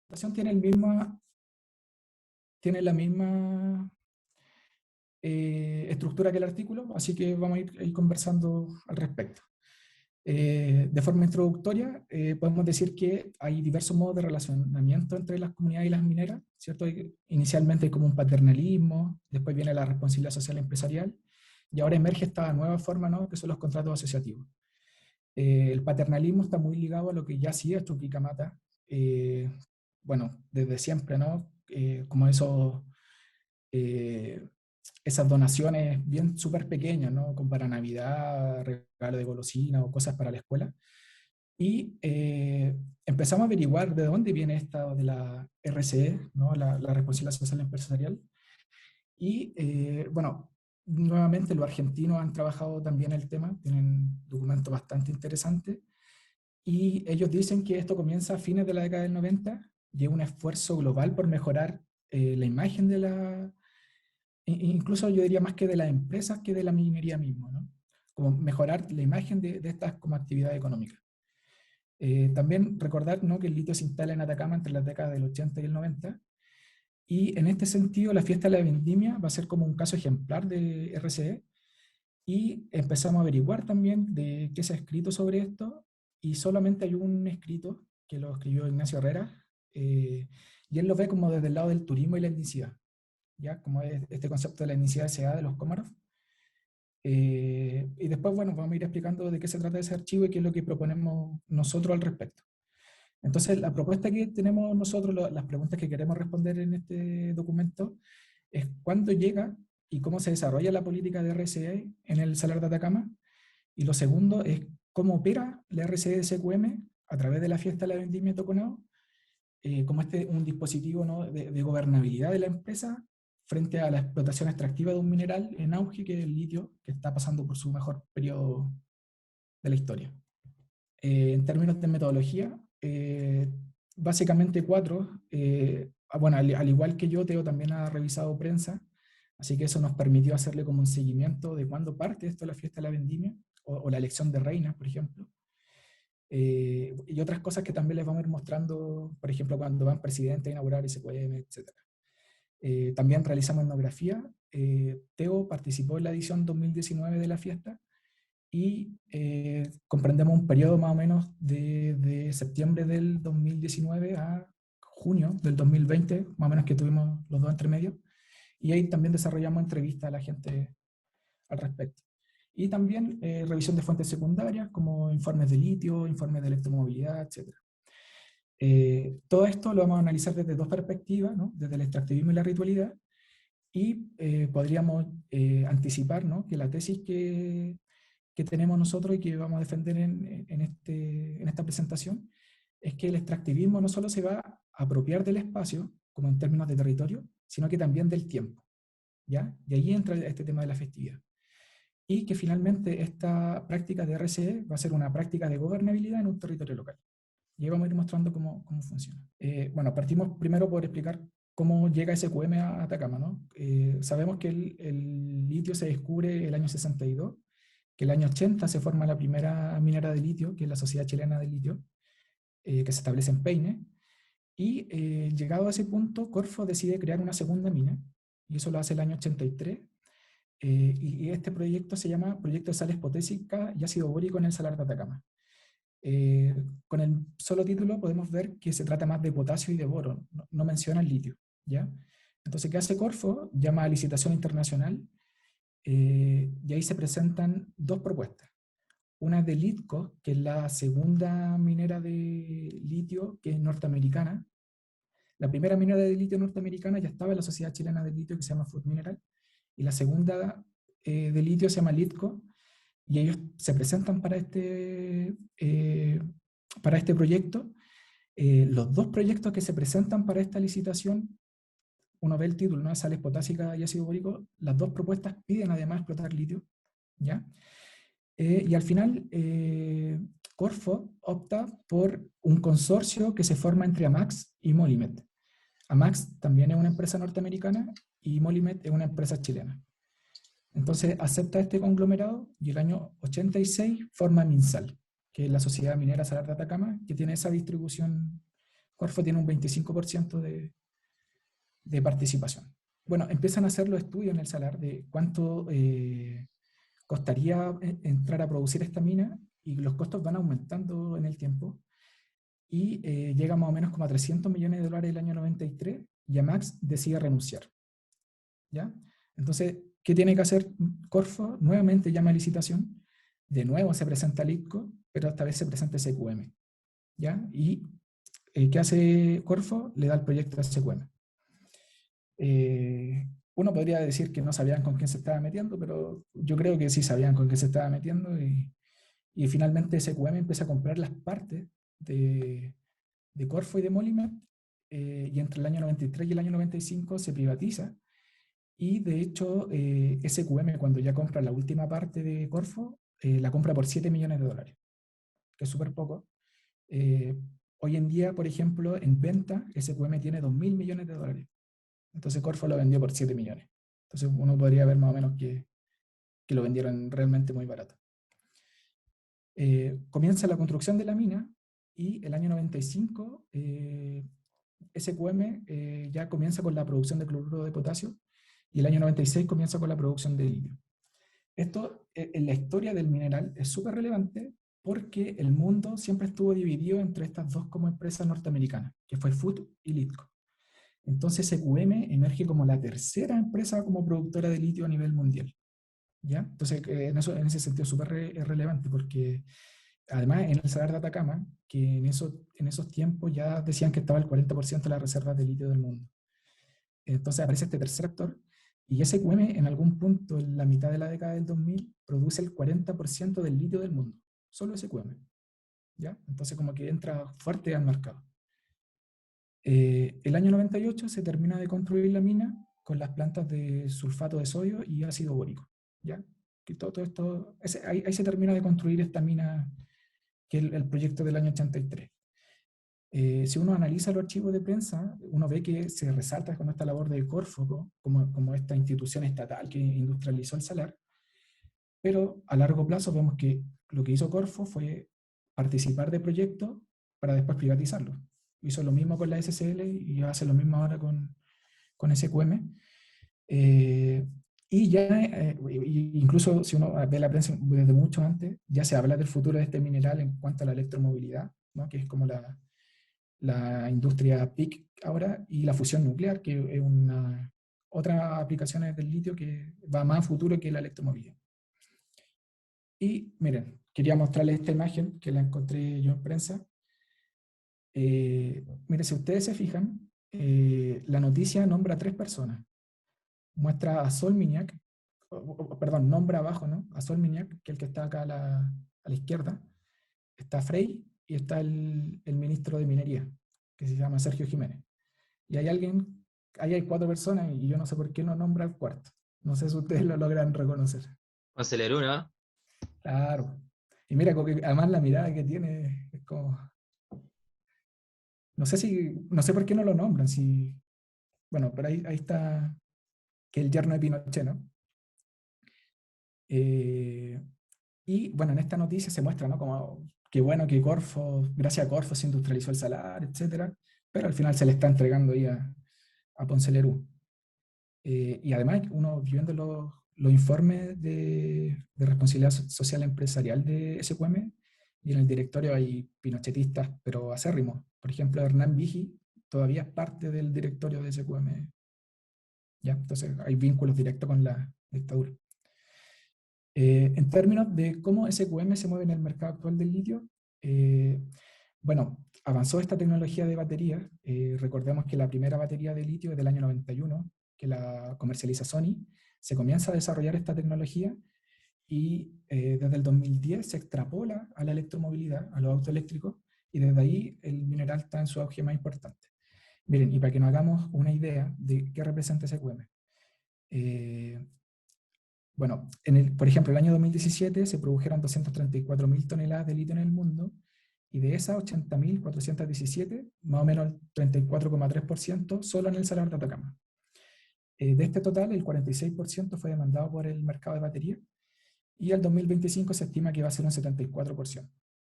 presentación tiene la misma estructura que el artículo, así que vamos a ir conversando al respecto. De forma introductoria, podemos decir que hay diversos modos de relacionamiento entre las comunidades y las mineras, ¿cierto? Inicialmente hay como un paternalismo, después viene la responsabilidad social empresarial, y ahora emerge esta nueva forma, ¿no?, que son los contratos asociativos. El paternalismo está muy ligado a lo que ya hacía Chuquicamata, bueno, desde siempre, ¿no? Como eh, esas donaciones bien súper pequeñas, ¿no? Como para Navidad, regalo de golosina o cosas para la escuela. Y empezamos a averiguar de dónde viene esta de la RCE, ¿no? La responsabilidad social empresarial. Y bueno, nuevamente los argentinos han trabajado también el tema, tienen documentos bastante interesantes. Y ellos dicen que esto comienza a fines de la década del 90 y es un esfuerzo global por mejorar la imagen de incluso yo diría más que de las empresas que de la minería misma, ¿no? Como mejorar la imagen de estas como actividad económica. También recordar, ¿no?, que el litio se instala en Atacama entre las décadas del 80 y el 90, y en este sentido la fiesta de la vendimia va a ser como un caso ejemplar de RCE, y empezamos a averiguar también de qué se ha escrito sobre esto, y solamente hay un escrito que lo escribió Ignacio Herrera, y él lo ve como desde el lado del turismo y la etnicidad, ¿ya? Como es este concepto de la etnicidad S.A. de los Comoros. Y después, bueno, vamos a ir explicando de qué se trata ese archivo y qué es lo que proponemos nosotros al respecto. Entonces, la propuesta que tenemos nosotros, las preguntas que queremos responder en este documento, es cuándo llega y cómo se desarrolla la política de RCE en el Salar de Atacama. Y lo segundo es cómo opera la RCE de SQM a través de la fiesta de la vendimia de Toconao, como un dispositivo, ¿no?, de gobernabilidad de la empresa frente a la explotación extractiva de un mineral en auge, que es el litio, que está pasando por su mejor periodo de la historia. En términos de metodología, básicamente cuatro. Bueno, al igual que yo, Teo también ha revisado prensa, así que eso nos permitió hacerle como un seguimiento de cuándo parte esto de la fiesta de la vendimia, o la elección de reinas, por ejemplo. Y otras cosas que también les vamos a ir mostrando, por ejemplo, cuando van presidentes a inaugurar SQM, etc. También realizamos etnografía. Teo participó en la edición 2019 de la fiesta, y comprendemos un periodo más o menos de septiembre del 2019 a junio del 2020, más o menos, que tuvimos los dos entre medio, y ahí también desarrollamos entrevistas a la gente al respecto. Y también revisión de fuentes secundarias, como informes de litio, informes de electromovilidad, etc. Todo esto lo vamos a analizar desde dos perspectivas, ¿no?, desde el extractivismo y la ritualidad, y podríamos anticipar, ¿no?, que la tesis que tenemos nosotros y que vamos a defender en esta presentación es que el extractivismo no solo se va a apropiar del espacio, como en términos de territorio, sino que también del tiempo, ¿ya? Y ahí entra este tema de la festividad. Y que finalmente esta práctica de RCE va a ser una práctica de gobernabilidad en un territorio local. Y ahí vamos a ir mostrando cómo funciona. Bueno, partimos primero por explicar cómo llega SQM a Atacama, ¿no? Sabemos que el litio se descubre el año 62, que el año 80 se forma la primera minera de litio, que es la Sociedad Chilena de Litio, que se establece en Peine, y llegado a ese punto, Corfo decide crear una segunda mina, y eso lo hace el año 83, y este proyecto se llama Proyecto de Sales Potésicas y Ácido Bórico en el Salar de Atacama. Con el solo título podemos ver que se trata más de potasio y de boro, no menciona el litio, ¿ya? Entonces, ¿qué hace Corfo? Llama a licitación internacional, y ahí se presentan dos propuestas. Una de Litco, que es la segunda minera de litio, que es norteamericana. La primera minera de litio norteamericana ya estaba en la Sociedad Chilena de Litio, que se llama Food Mineral, y la segunda de litio se llama Litco, y ellos se presentan para este proyecto. Los dos proyectos que se presentan para esta licitación, uno ve el título, ¿no?, Sales potásicas y ácido bórico, las dos propuestas piden además explotar litio, ¿ya? Y al final, Corfo opta por un consorcio que se forma entre Amax y Molimet. Amax también es una empresa norteamericana y Molimet es una empresa chilena. Entonces acepta este conglomerado, y el año 86 forma Minsal, que es la Sociedad Minera Salar de Atacama, que tiene esa distribución Corfo tiene un 25% de participación. Bueno, empiezan a hacer los estudios en el salar de cuánto costaría entrar a producir esta mina, y los costos van aumentando en el tiempo, y llega más o menos como a $300 millones el año 93, y Amax decide renunciar. ¿Ya? Entonces, ¿qué tiene que hacer Corfo? Nuevamente llama a licitación, de nuevo se presenta el ITCO, pero esta vez se presenta SQM. ¿Ya? Y ¿qué hace Corfo? Le da el proyecto a SQM. Uno podría decir que no sabían con quién se estaba metiendo, pero yo creo que sí sabían con quién se estaba metiendo, y finalmente SQM empieza a comprar las partes de Corfo y de Molymet, y entre el año 93 y el año 95 se privatiza, y de hecho SQM, cuando ya compra la última parte de Corfo, la compra por $7 millones, que es súper poco. Hoy en día, por ejemplo, en venta, SQM tiene $2.000 millones. Entonces Corfo lo vendió por 7 millones. Entonces uno podría ver más o menos que lo vendieron realmente muy barato. Comienza la construcción de la mina, y el año 95 SQM ya comienza con la producción de cloruro de potasio, y el año 96 comienza con la producción de litio. Esto en la historia del mineral es súper relevante, porque el mundo siempre estuvo dividido entre estas dos como empresas norteamericanas, que fue FUT y Litco. Entonces SQM emerge como la tercera empresa como productora de litio a nivel mundial. ¿Ya? Entonces en ese sentido es súper relevante, porque además en el Salar de Atacama, que en esos tiempos ya decían que estaba el 40% de las reservas de litio del mundo. Entonces aparece este tercer actor, y SQM en algún punto en la mitad de la década del 2000 produce el 40% del litio del mundo, solo SQM. ¿Ya? Entonces como que entra fuerte al mercado. El año 98 se termina de construir la mina con las plantas de sulfato de sodio y ácido bórico. ¿Ya? Que todo esto, ahí se termina de construir esta mina, que es el proyecto del año 83. Si uno analiza los archivos de prensa, uno ve que se resalta con esta labor de Corfo como esta institución estatal que industrializó el salar, pero a largo plazo vemos que lo que hizo Corfo fue participar de proyectos para después privatizarlos. Hizo lo mismo con la SCL y hace lo mismo ahora con SQM. Y ya, incluso si uno ve la prensa desde mucho antes, ya se habla del futuro de este mineral en cuanto a la electromovilidad, ¿no? Que es como la industria PIC ahora, y la fusión nuclear, que es otra aplicación del litio que va más a futuro que la electromovilidad. Y miren, quería mostrarles esta imagen que la encontré yo en prensa. Miren, si ustedes se fijan, la noticia nombra a 3 personas. Muestra a Sol Mignac, perdón, nombra abajo, ¿no? A Sol Mignac, que es el que está acá a la izquierda. Está Frey y está el ministro de Minería, que se llama Sergio Jiménez. Y hay alguien, ahí hay 4 personas, y yo no sé por qué no nombra al cuarto. No sé si ustedes lo logran reconocer. José Leruna. Claro. Y mira, además la mirada que tiene es como... No sé por qué no lo nombran. Bueno, pero ahí está, que el yerno de Pinochet, ¿no? Y bueno, en esta noticia se muestra, ¿no? Como que bueno que Corfo, gracias a Corfo se industrializó el salar, etcétera, pero al final se le está entregando ahí a Ponce Lerú. Y además, uno viendo los informes de responsabilidad social empresarial de SQM, y en el directorio hay pinochetistas, pero acérrimos. Por ejemplo, Hernán Vigi todavía es parte del directorio de SQM. ¿Ya? Entonces hay vínculos directos con la dictadura. En términos de cómo SQM se mueve en el mercado actual del litio, bueno, avanzó esta tecnología de batería. Recordemos que la primera batería de litio es del año 91, que la comercializa Sony. Se comienza a desarrollar esta tecnología, y desde el 2010 se extrapola a la electromovilidad, a los autos eléctricos, y desde ahí el mineral está en su auge más importante. Miren, y para que nos hagamos una idea de qué representa SQM. Bueno, por ejemplo, el año 2017 se produjeron 234.000 toneladas de litio en el mundo, y de esas 80.417, más o menos el 34,3% solo en el Salar de Atacama. De este total, el 46% fue demandado por el mercado de batería, y el 2025 se estima que va a ser un 74%,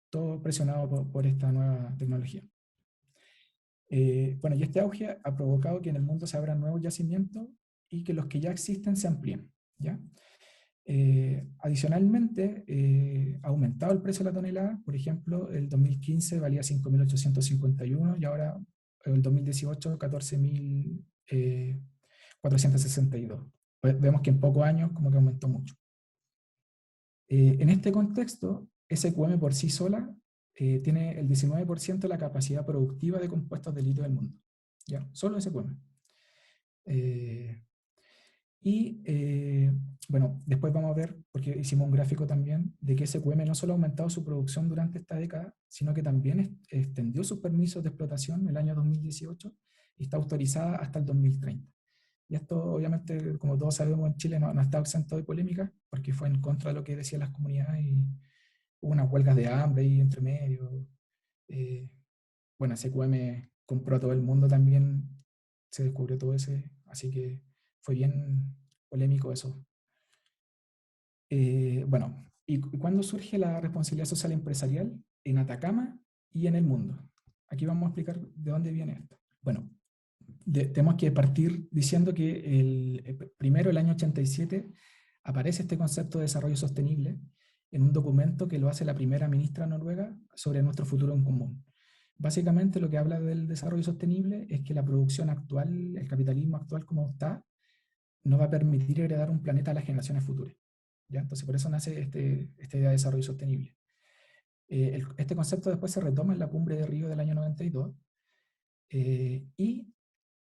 todo presionado por esta nueva tecnología. Bueno, y este auge ha provocado que en el mundo se abran nuevos yacimientos y que los que ya existen se amplíen, ¿ya? Adicionalmente, ha aumentado el precio de la tonelada. Por ejemplo, el 2015 valía 5.851 y ahora el 2018 14.462. Pues vemos que en pocos años como que aumentó mucho. En este contexto, SQM por sí sola tiene el 19% de la capacidad productiva de compuestos de litio del mundo. ¿Ya? Solo SQM. Bueno, después vamos a ver, porque hicimos un gráfico también, de que SQM no solo ha aumentado su producción durante esta década, sino que también extendió sus permisos de explotación en el año 2018 y está autorizada hasta el 2030. Y esto, obviamente, como todos sabemos, en Chile no está exento de polémica, porque fue en contra de lo que decían las comunidades y hubo unas huelgas de hambre ahí entre medio. Eh, bueno, SQM compró a todo el mundo también, se descubrió todo ese, así que fue bien polémico eso. Bueno, ¿y cuándo surge la responsabilidad social empresarial? En Atacama y en el mundo. Aquí vamos a explicar de dónde viene esto. Bueno, tenemos que partir diciendo que primero, el año 87, aparece este concepto de desarrollo sostenible en un documento que lo hace la primera ministra noruega sobre nuestro futuro en común. Básicamente lo que habla del desarrollo sostenible es que la producción actual, el capitalismo actual como está, no va a permitir heredar un planeta a las generaciones futuras. ¿Ya? Entonces por eso nace esta idea de desarrollo sostenible. Este concepto después se retoma en la cumbre de Río del año 92 y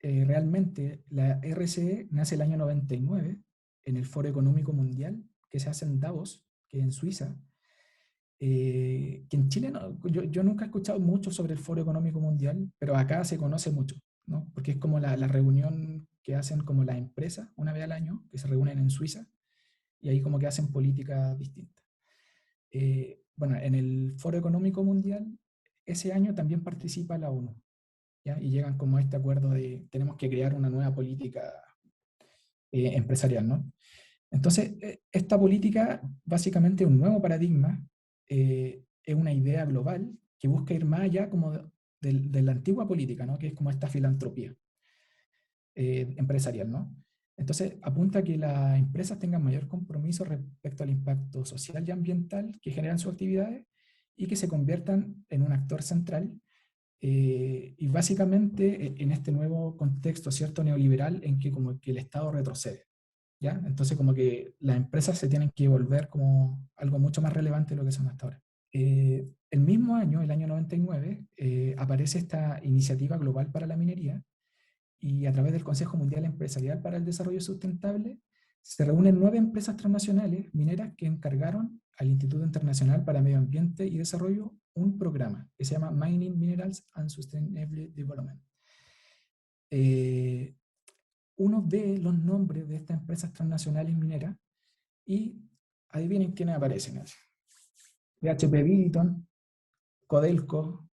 realmente la RCE nace el año 99 en el Foro Económico Mundial que se hace en Davos, que es en Suiza, que en Chile yo nunca he escuchado mucho sobre el Foro Económico Mundial, pero acá se conoce mucho, ¿no? Porque es como la reunión que hacen como las empresas una vez al año, que se reúnen en Suiza, y ahí como que hacen políticas distintas. Bueno, en el Foro Económico Mundial, ese año también participa la ONU, ¿ya? Y llegan como a este acuerdo de tenemos que crear una nueva política empresarial, ¿no? Entonces, esta política básicamente es un nuevo paradigma, es una idea global que busca ir más allá como de la antigua política, ¿no? Que es como esta filantropía empresarial, ¿no? Entonces, apunta a que las empresas tengan mayor compromiso respecto al impacto social y ambiental que generan sus actividades y que se conviertan en un actor central y básicamente en este nuevo contexto, ¿cierto?, neoliberal en que como que el Estado retrocede. ¿Ya? Entonces como que las empresas se tienen que volver como algo mucho más relevante de lo que son hasta ahora. El mismo año, el año 99, aparece esta iniciativa global para la minería y a través del Consejo Mundial Empresarial para el Desarrollo Sustentable se reúnen 9 empresas transnacionales mineras que encargaron al Instituto Internacional para Medio Ambiente y Desarrollo un programa que se llama Mining Minerals and Sustainable Development. Uno ve los nombres de estas empresas transnacionales mineras y adivinen quiénes aparecen. BHP Billiton, Codelco,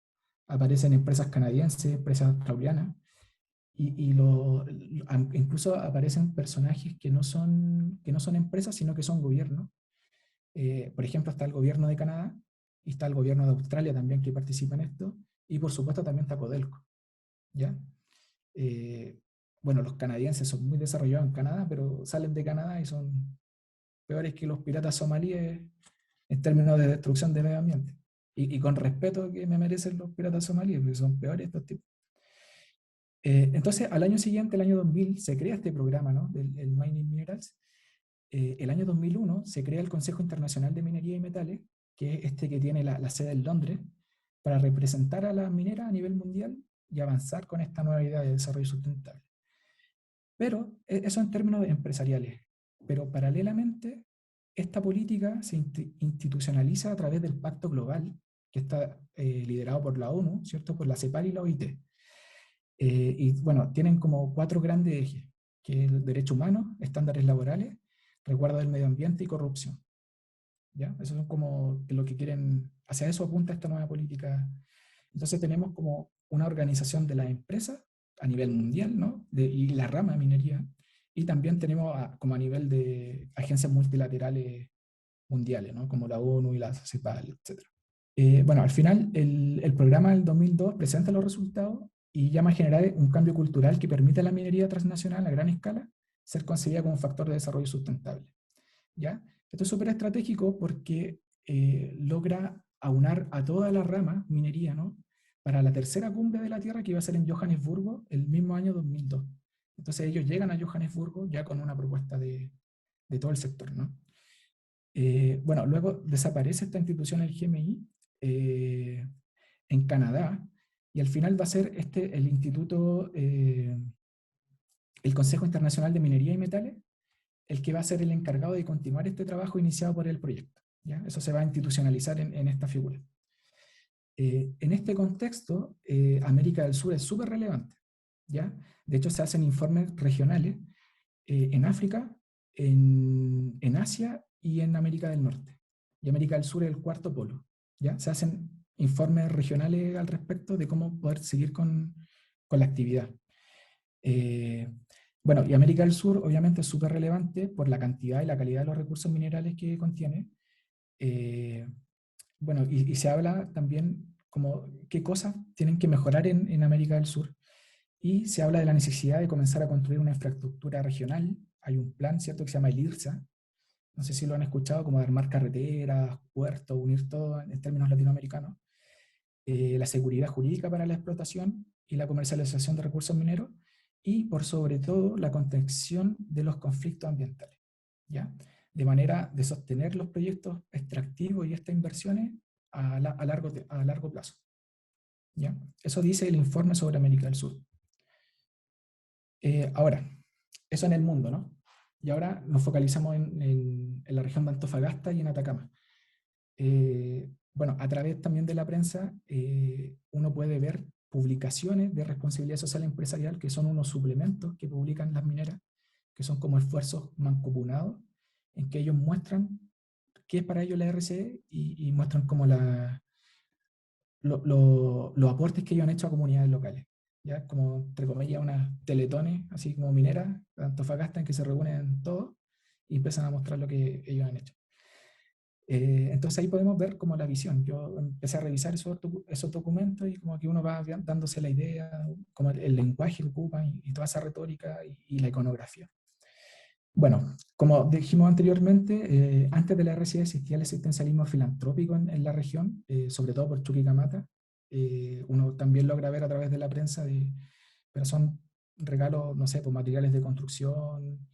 aparecen empresas canadienses, empresas australianas, incluso aparecen personajes que no son empresas, sino que son gobiernos. Por ejemplo, está el gobierno de Canadá, y está el gobierno de Australia también que participa en esto, y por supuesto también está Codelco. ¿Ya? Bueno, los canadienses son muy desarrollados en Canadá, pero salen de Canadá y son peores que los piratas somalíes en términos de destrucción de medio ambiente. Y con respeto que me merecen los piratas somalíes, porque son peores estos tipos. Entonces, al año siguiente, el año 2000, se crea este programa, ¿no?, del Mining Minerals. El año 2001 se crea el Consejo Internacional de Minería y Metales, que es este que tiene la sede en Londres, para representar a las mineras a nivel mundial y avanzar con esta nueva idea de desarrollo sustentable. Pero eso en términos empresariales. Pero paralelamente, esta política se institucionaliza a través del Pacto Global, que está liderado por la ONU, ¿cierto?, por la CEPAL y la OIT. Y bueno, tienen como 4 grandes ejes, que es el derecho humano, estándares laborales, resguardo del medio ambiente y corrupción. ¿Ya? Eso son como lo que quieren, hacia eso apunta esta nueva política. Entonces tenemos como una organización de las empresas a nivel mundial, ¿no?, y la rama de minería, y también tenemos como a nivel de agencias multilaterales mundiales, ¿no?, como la ONU y la CEPAL, etc. Bueno, al final el programa del 2002 presenta los resultados y llama a generar un cambio cultural que permite a la minería transnacional a gran escala ser concebida como un factor de desarrollo sustentable. ¿Ya? Esto es súper estratégico porque logra aunar a toda la rama minería, ¿no? Para la tercera cumbre de la Tierra que iba a ser en Johannesburgo el mismo año 2002. Entonces ellos llegan a Johannesburgo ya con una propuesta de todo el sector, ¿no? Bueno, luego desaparece esta institución, el GMI, en Canadá, y al final va a ser el instituto, el Consejo Internacional de Minería y Metales, el que va a ser el encargado de continuar este trabajo iniciado por el proyecto. ¿Ya? Eso se va a institucionalizar en esta figura. En este contexto, América del Sur es súper relevante. ¿Ya? De hecho, se hacen informes regionales en África, en Asia y en América del Norte. Y América del Sur es el cuarto polo. ¿Ya? Se hacen informes regionales al respecto de cómo poder seguir con la actividad. Bueno, y América del Sur obviamente es súper relevante por la cantidad y la calidad de los recursos minerales que contiene. Bueno, y se habla también como qué cosas tienen que mejorar en América del Sur. Y se habla de la necesidad de comenzar a construir una infraestructura regional. Hay un plan, ¿cierto?, que se llama el IRSA. No sé si lo han escuchado, como de armar carreteras, puertos, unir todo en términos latinoamericanos. La seguridad jurídica para la explotación y la comercialización de recursos mineros, y por sobre todo la contención de los conflictos ambientales, ¿ya? De manera de sostener los proyectos extractivos y estas inversiones a largo plazo, ¿ya? Eso dice el informe sobre América del Sur. Ahora, eso en el mundo, ¿no? Y ahora nos focalizamos en la región de Antofagasta y en Atacama. Bueno, a través también de la prensa, uno puede ver publicaciones de responsabilidad social empresarial, que son unos suplementos que publican las mineras, que son como esfuerzos mancomunados, en que ellos muestran qué es para ellos la RCE y muestran como los aportes que ellos han hecho a comunidades locales. ¿Ya? Como, entre comillas, unas teletones, así como mineras, de Antofagasta, en que se reúnen todos y empiezan a mostrar lo que ellos han hecho. Entonces ahí podemos ver como la visión. Yo empecé a revisar esos documentos y como que uno va dándose la idea, como el lenguaje que ocupan y toda esa retórica y la iconografía. Bueno, como dijimos anteriormente, antes de la RCE existía el existencialismo filantrópico en la región, sobre todo por Chuquicamata. Uno también logra ver a través de la prensa, pero son regalos, no sé, por materiales de construcción,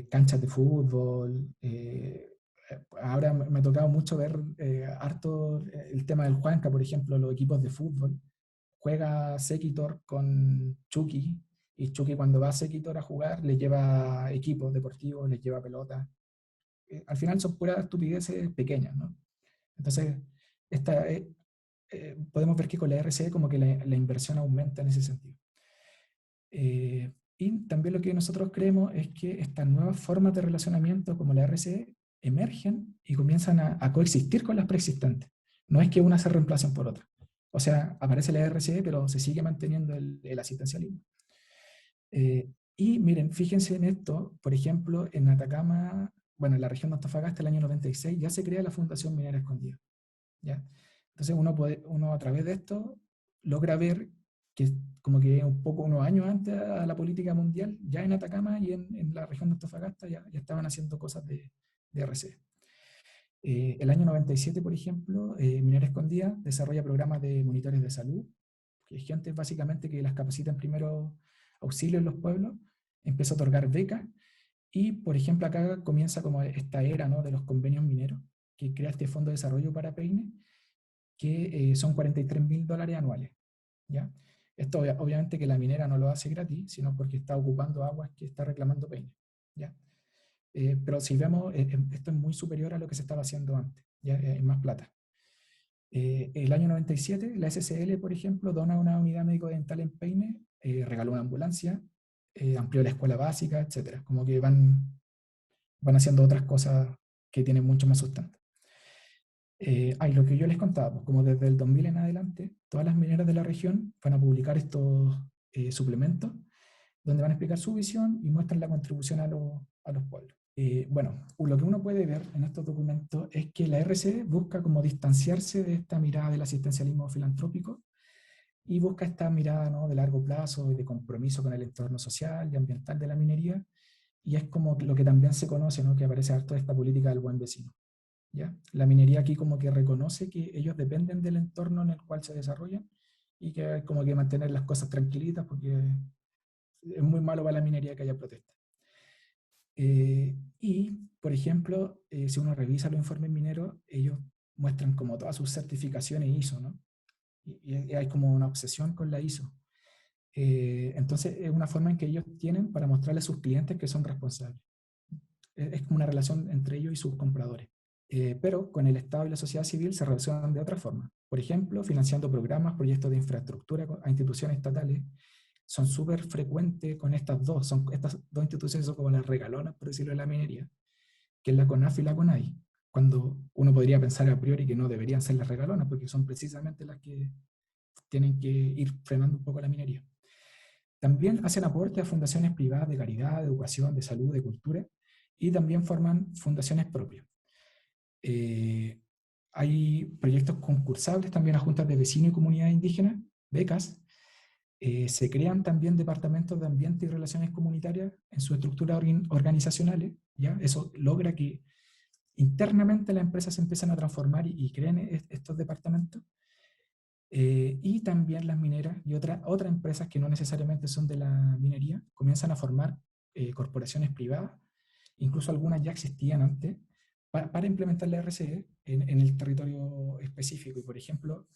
canchas de fútbol. Ahora me ha tocado mucho ver harto el tema del Huanca, por ejemplo, los equipos de fútbol. Juega Sequitor con Chucky, y Chucky cuando va a Sequitor a jugar le lleva equipos deportivos, les lleva pelota. Al final son puras estupideces pequeñas, ¿no? Entonces, esta, podemos ver que con la RCE como que la inversión aumenta en ese sentido. Y también lo que nosotros creemos es que estas nuevas formas de relacionamiento como la RCE emergen y comienzan a coexistir con las preexistentes. No es que una se reemplacen por otra. O sea, aparece la RCE, pero se sigue manteniendo el asistencialismo. Y miren, fíjense en esto, por ejemplo, en Atacama, bueno, en la región de Antofagasta, el año 96, ya se crea la Fundación Minera Escondida. ¿Ya? Entonces uno a través de esto logra ver que como que un poco unos años antes a la política mundial, ya en Atacama y en la región de Antofagasta ya estaban haciendo cosas de RC. El año 97, por ejemplo, Minera Escondida desarrolla programas de monitores de salud, que es gente básicamente que las capacita en primeros auxilios en los pueblos, empieza a otorgar becas, y por ejemplo acá comienza como esta era, ¿no?, de los convenios mineros, que crea este Fondo de Desarrollo para Peine, que son $43.000 anuales, ¿ya? Esto obviamente que la minera no lo hace gratis, sino porque está ocupando aguas que está reclamando Peine, ¿ya? Pero si vemos, esto es muy superior a lo que se estaba haciendo antes, ¿ya? Es más plata. El año 97, la SSL, por ejemplo, dona una unidad médico-dental en Peine, regaló una ambulancia, amplió la escuela básica, etc. Como que van haciendo otras cosas que tienen mucho más sustento. Lo que yo les contaba, pues, como desde el 2000 en adelante, todas las mineras de la región van a publicar estos suplementos, donde van a explicar su visión y muestran la contribución a los pueblos. Bueno, lo que uno puede ver en estos documentos es que la RCE busca como distanciarse de esta mirada del asistencialismo filantrópico y busca esta mirada, ¿no?, de largo plazo y de compromiso con el entorno social y ambiental de la minería, y es como lo que también se conoce, ¿no?, que aparece harto de esta política del buen vecino. ¿Ya? La minería aquí como que reconoce que ellos dependen del entorno en el cual se desarrollan y que hay como que mantener las cosas tranquilitas porque es muy malo para la minería que haya protesta. Y, por ejemplo, si uno revisa los informes mineros, ellos muestran como todas sus certificaciones ISO, ¿no? Y hay como una obsesión con la ISO. Entonces, es una forma en que ellos tienen para mostrarle a sus clientes que son responsables. Es como una relación entre ellos y sus compradores. Pero con el Estado y la sociedad civil se relacionan de otra forma. Por ejemplo, financiando programas, proyectos de infraestructura a instituciones estatales. Son súper frecuentes con estas dos instituciones son como las regalonas, por decirlo, de la minería, que es la CONAF y la CONADI, cuando uno podría pensar a priori que no deberían ser las regalonas, porque son precisamente las que tienen que ir frenando un poco la minería. También hacen aporte a fundaciones privadas de caridad, de educación, de salud, de cultura, y también forman fundaciones propias. Eh, Hay proyectos concursables también a juntas de vecinos y comunidades indígenas, becas. Se crean también departamentos de ambiente y relaciones comunitarias en sus estructuras organizacionales. ¿Ya? Eso logra que internamente las empresas se empiezan a transformar y creen estos departamentos. Y también las mineras y otras empresas que no necesariamente son de la minería comienzan a formar corporaciones privadas, incluso algunas ya existían antes, para implementar la RCE en el territorio específico. Y por ejemplo,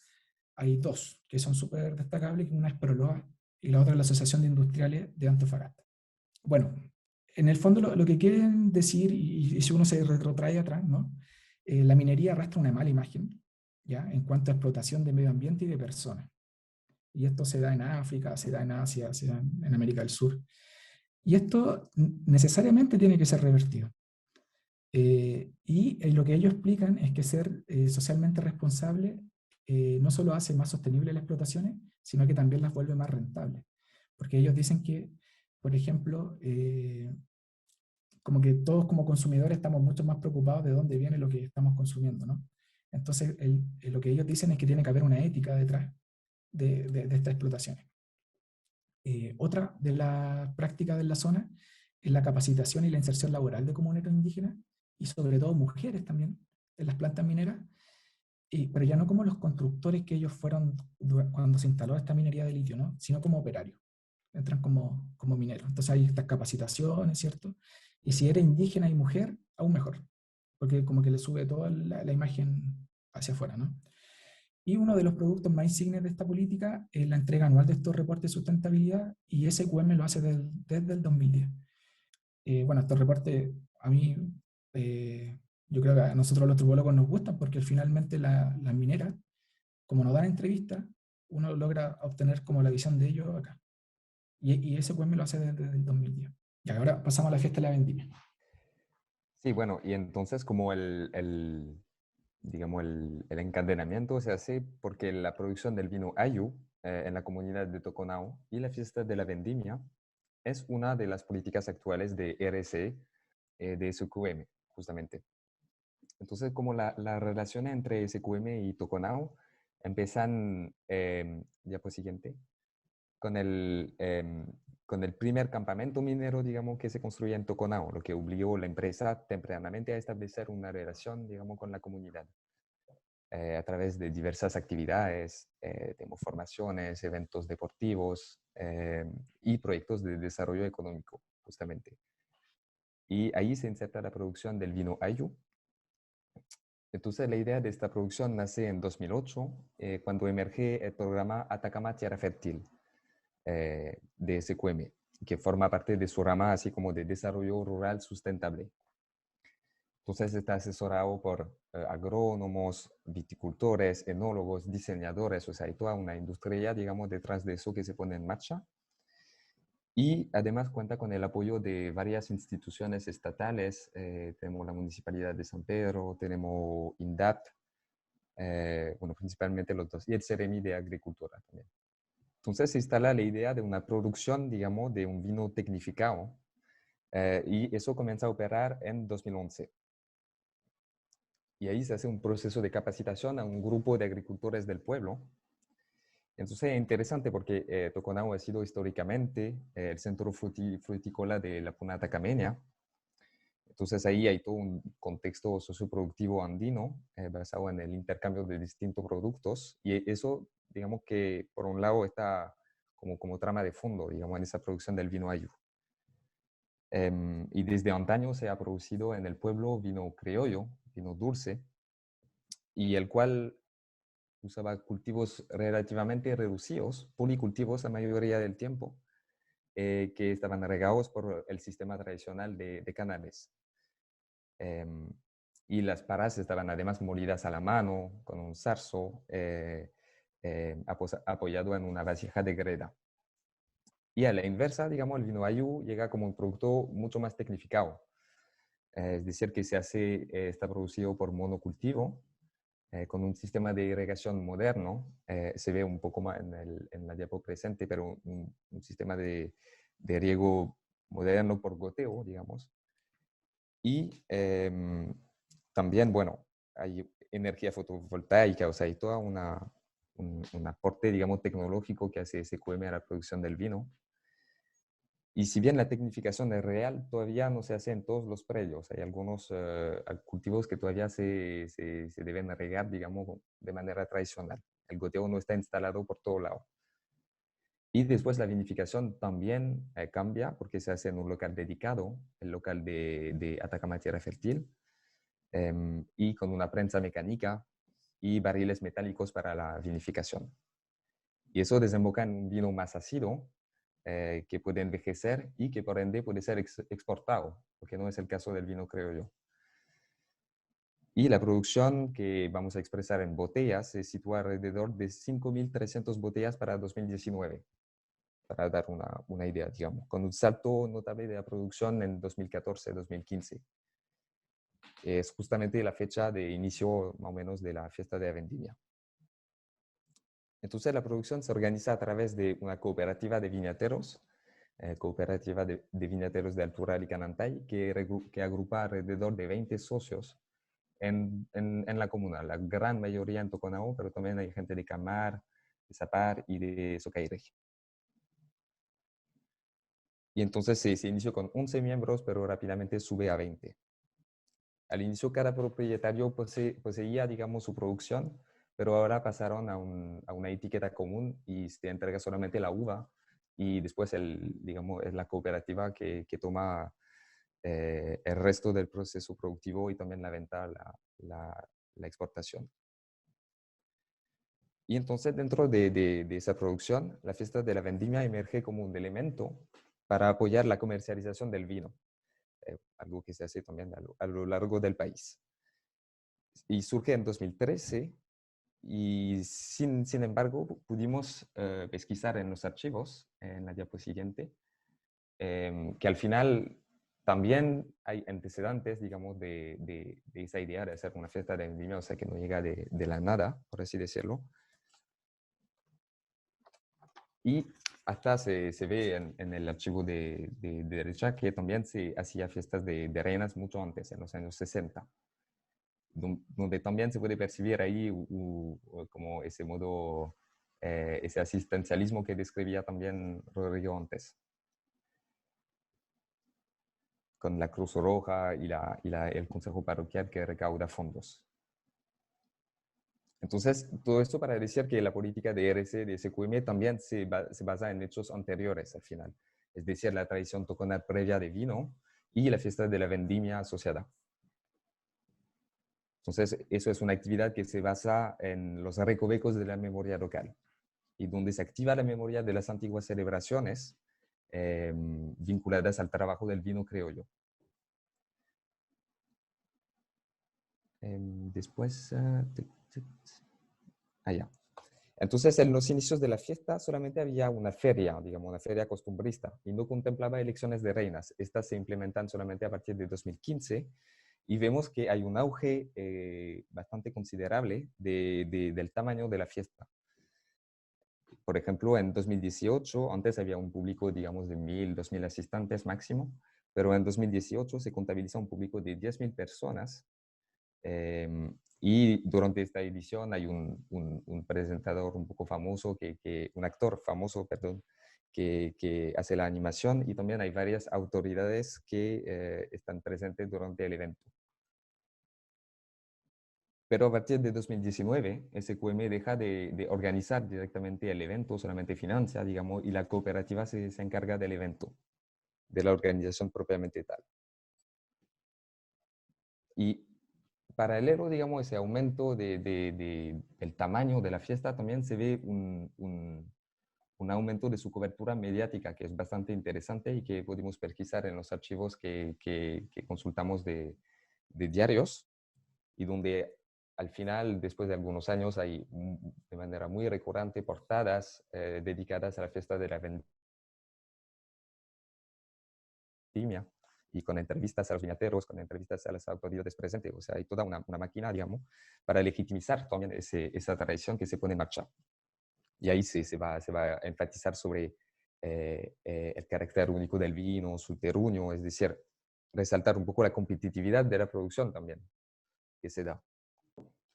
hay dos que son súper destacables, que una es Proloa y la otra es la Asociación de Industriales de Antofagasta. Bueno, en el fondo lo que quieren decir, y si uno se retrotrae atrás, ¿no? La minería arrastra una mala imagen, ¿ya? En cuanto a explotación de medio ambiente y de personas. Y esto se da en África, se da en Asia, se da en América del Sur. Y esto necesariamente tiene que ser revertido. Y lo que ellos explican es que ser socialmente responsable no solo hace más sostenible las explotaciones, sino que también las vuelve más rentables. Porque ellos dicen que, por ejemplo, como que todos como consumidores estamos mucho más preocupados de dónde viene lo que estamos consumiendo, ¿no? Entonces, lo que ellos dicen es que tiene que haber una ética detrás de estas explotaciones. Otra de las prácticas de la zona es la capacitación y la inserción laboral de comunidades indígenas y sobre todo mujeres también en las plantas mineras, pero ya no como los constructores que ellos fueron cuando se instaló esta minería de litio, ¿no? Sino como operarios, entran como mineros. Entonces hay estas capacitaciones, ¿cierto? Y si eres indígena y mujer, aún mejor, porque como que le sube toda la imagen hacia afuera, ¿no? Y uno de los productos más insignes de esta política es la entrega anual de estos reportes de sustentabilidad, y SQM lo hace desde el 2010. Bueno, estos reportes a mí, eh, yo creo que a nosotros los antropólogos nos gustan porque finalmente las mineras, como nos dan entrevistas, uno logra obtener como la visión de ellos acá. Y SQM lo hace desde el 2010. Y ahora pasamos a la fiesta de la vendimia. Sí, bueno, y entonces como digamos, el encadenamiento se hace porque la producción del vino Ayu en la comunidad de Toconao y la fiesta de la vendimia es una de las políticas actuales de RC de SQM, justamente. Entonces, como la relación entre SQM y Toconao empiezan, ya pues siguiente, con con el primer campamento minero, digamos, que se construye en Toconao, lo que obligó a la empresa tempranamente a establecer una relación, digamos, con la comunidad a través de diversas actividades, formaciones, eventos deportivos y proyectos de desarrollo económico, justamente. Y ahí se inserta la producción del vino Ayu. Entonces, la idea de esta producción nace en 2008, cuando emerge el programa Atacama Tierra Fértil de SQM, que forma parte de su rama así como de desarrollo rural sustentable. Entonces está asesorado por agrónomos, viticultores, enólogos, diseñadores, o sea, hay toda una industria, digamos, detrás de eso que se pone en marcha. Y además cuenta con el apoyo de varias instituciones estatales. Tenemos la Municipalidad de San Pedro, tenemos INDAP, bueno, principalmente los dos, y el CEREMI de Agricultura también. Entonces se instala la idea de una producción, digamos, de un vino tecnificado, y eso comienza a operar en 2011. Y ahí se hace un proceso de capacitación a un grupo de agricultores del pueblo Entonces es interesante porque Toconao ha sido históricamente el centro frutícola de la Puna Atacameña. Entonces ahí hay todo un contexto socioproductivo andino basado en el intercambio de distintos productos y eso, digamos que por un lado está como trama de fondo, digamos, en esa producción del vino ayu. Y desde antaño se ha producido en el pueblo vino criollo, vino dulce, y el cual usaba cultivos relativamente reducidos, policultivos la mayoría del tiempo, que estaban regados por el sistema tradicional de canales. Y las paras estaban además molidas a la mano, con un zarzo apoyado en una vasija de greda. Y a la inversa, digamos, el vino ayu llega como un producto mucho más tecnificado. Es decir, que está producido por monocultivo, con un sistema de irrigación moderno. Se ve un poco más en la diapo presente, pero un sistema de riego moderno por goteo, digamos. Y también, bueno, hay energía fotovoltaica, o sea, hay toda un aporte, digamos, tecnológico que hace SQM a la producción del vino. Y si bien la tecnificación es real, todavía no se hace en todos los predios. Hay algunos cultivos que todavía se deben regar, digamos, de manera tradicional. El goteo no está instalado por todo lado. Y después la vinificación también cambia porque se hace en un local dedicado, el local de Atacama Tierra Fértil, y con una prensa mecánica y barriles metálicos para la vinificación. Y eso desemboca en un vino más ácido, que puede envejecer y que por ende puede ser exportado, porque no es el caso del vino criollo. Y la producción que vamos a expresar en botellas se sitúa alrededor de 5.300 botellas para 2019, para dar una idea, digamos, con un salto notable de la producción en 2014-2015. Es justamente la fecha de inicio más o menos de la fiesta de la vendimia. Entonces la producción se organiza a través de una cooperativa de viñateros, cooperativa de viñateros de Altural y Canantay, que agrupa alrededor de 20 socios en la comuna, la gran mayoría en Toconao, pero también hay gente de Camar, de Zapar y de Socaireg. Y entonces se inició con 11 miembros, pero rápidamente sube a 20. Al inicio cada propietario poseía, digamos, su producción, pero ahora pasaron a una etiqueta común y se entrega solamente la uva y después digamos, es la cooperativa que toma el resto del proceso productivo y también la venta, la exportación. Y entonces dentro de esa producción, la fiesta de la vendimia emerge como un elemento para apoyar la comercialización del vino, algo que se hace también a lo largo del país. Y surge en 2013 y sin embargo pudimos pesquisar en los archivos, en la diapo siguiente, que al final también hay antecedentes, digamos, de esa idea de hacer una fiesta de vendimia, o sea, que no llega de la nada, por así decirlo. Y hasta se ve en el archivo de derecha que también se hacía fiestas de reinas mucho antes, en los años 60. Donde también se puede percibir ahí como ese modo, ese asistencialismo que describía también Rodrigo antes, con la Cruz Roja y el Consejo Parroquial que recauda fondos. Entonces, todo esto para decir que la política de RC, de SQM, también se basa en hechos anteriores al final, es decir, la tradición toconal previa de vino y la fiesta de la vendimia asociada. Entonces, eso es una actividad que se basa en los recovecos de la memoria local y donde se activa la memoria de las antiguas celebraciones vinculadas al trabajo del vino criollo. Después, allá. Entonces, en los inicios de la fiesta solamente había una feria, digamos, una feria costumbrista, y no contemplaba elecciones de reinas. Estas se implementan solamente a partir de 2015, y vemos que hay un auge bastante considerable del tamaño de la fiesta. Por ejemplo, en 2018, antes había un público, digamos, de 1.000, 2.000 asistentes máximo, pero en 2018 se contabiliza un público de 10.000 personas Y durante esta edición hay un presentador un poco famoso, un actor famoso, perdón, que hace la animación, y también hay varias autoridades que están presentes durante el evento. Pero a partir de 2019, SQM deja de organizar directamente el evento, solamente financia, digamos, y la cooperativa se encarga del evento, de la organización propiamente tal. Y paralelo, digamos, ese aumento del tamaño de la fiesta, también se ve un aumento de su cobertura mediática, que es bastante interesante y que pudimos pesquisar en los archivos que consultamos de diarios, y donde al final, después de algunos años, hay de manera muy recurrente portadas dedicadas a la fiesta de la vendimia, y con entrevistas a los viñateros, con entrevistas a las autoridades presentes. O sea, hay toda una máquina, digamos, para legitimizar también esa tradición que se pone en marcha. Y ahí se va a enfatizar sobre el carácter único del vino, su terruño, es decir, resaltar un poco la competitividad de la producción también que se da.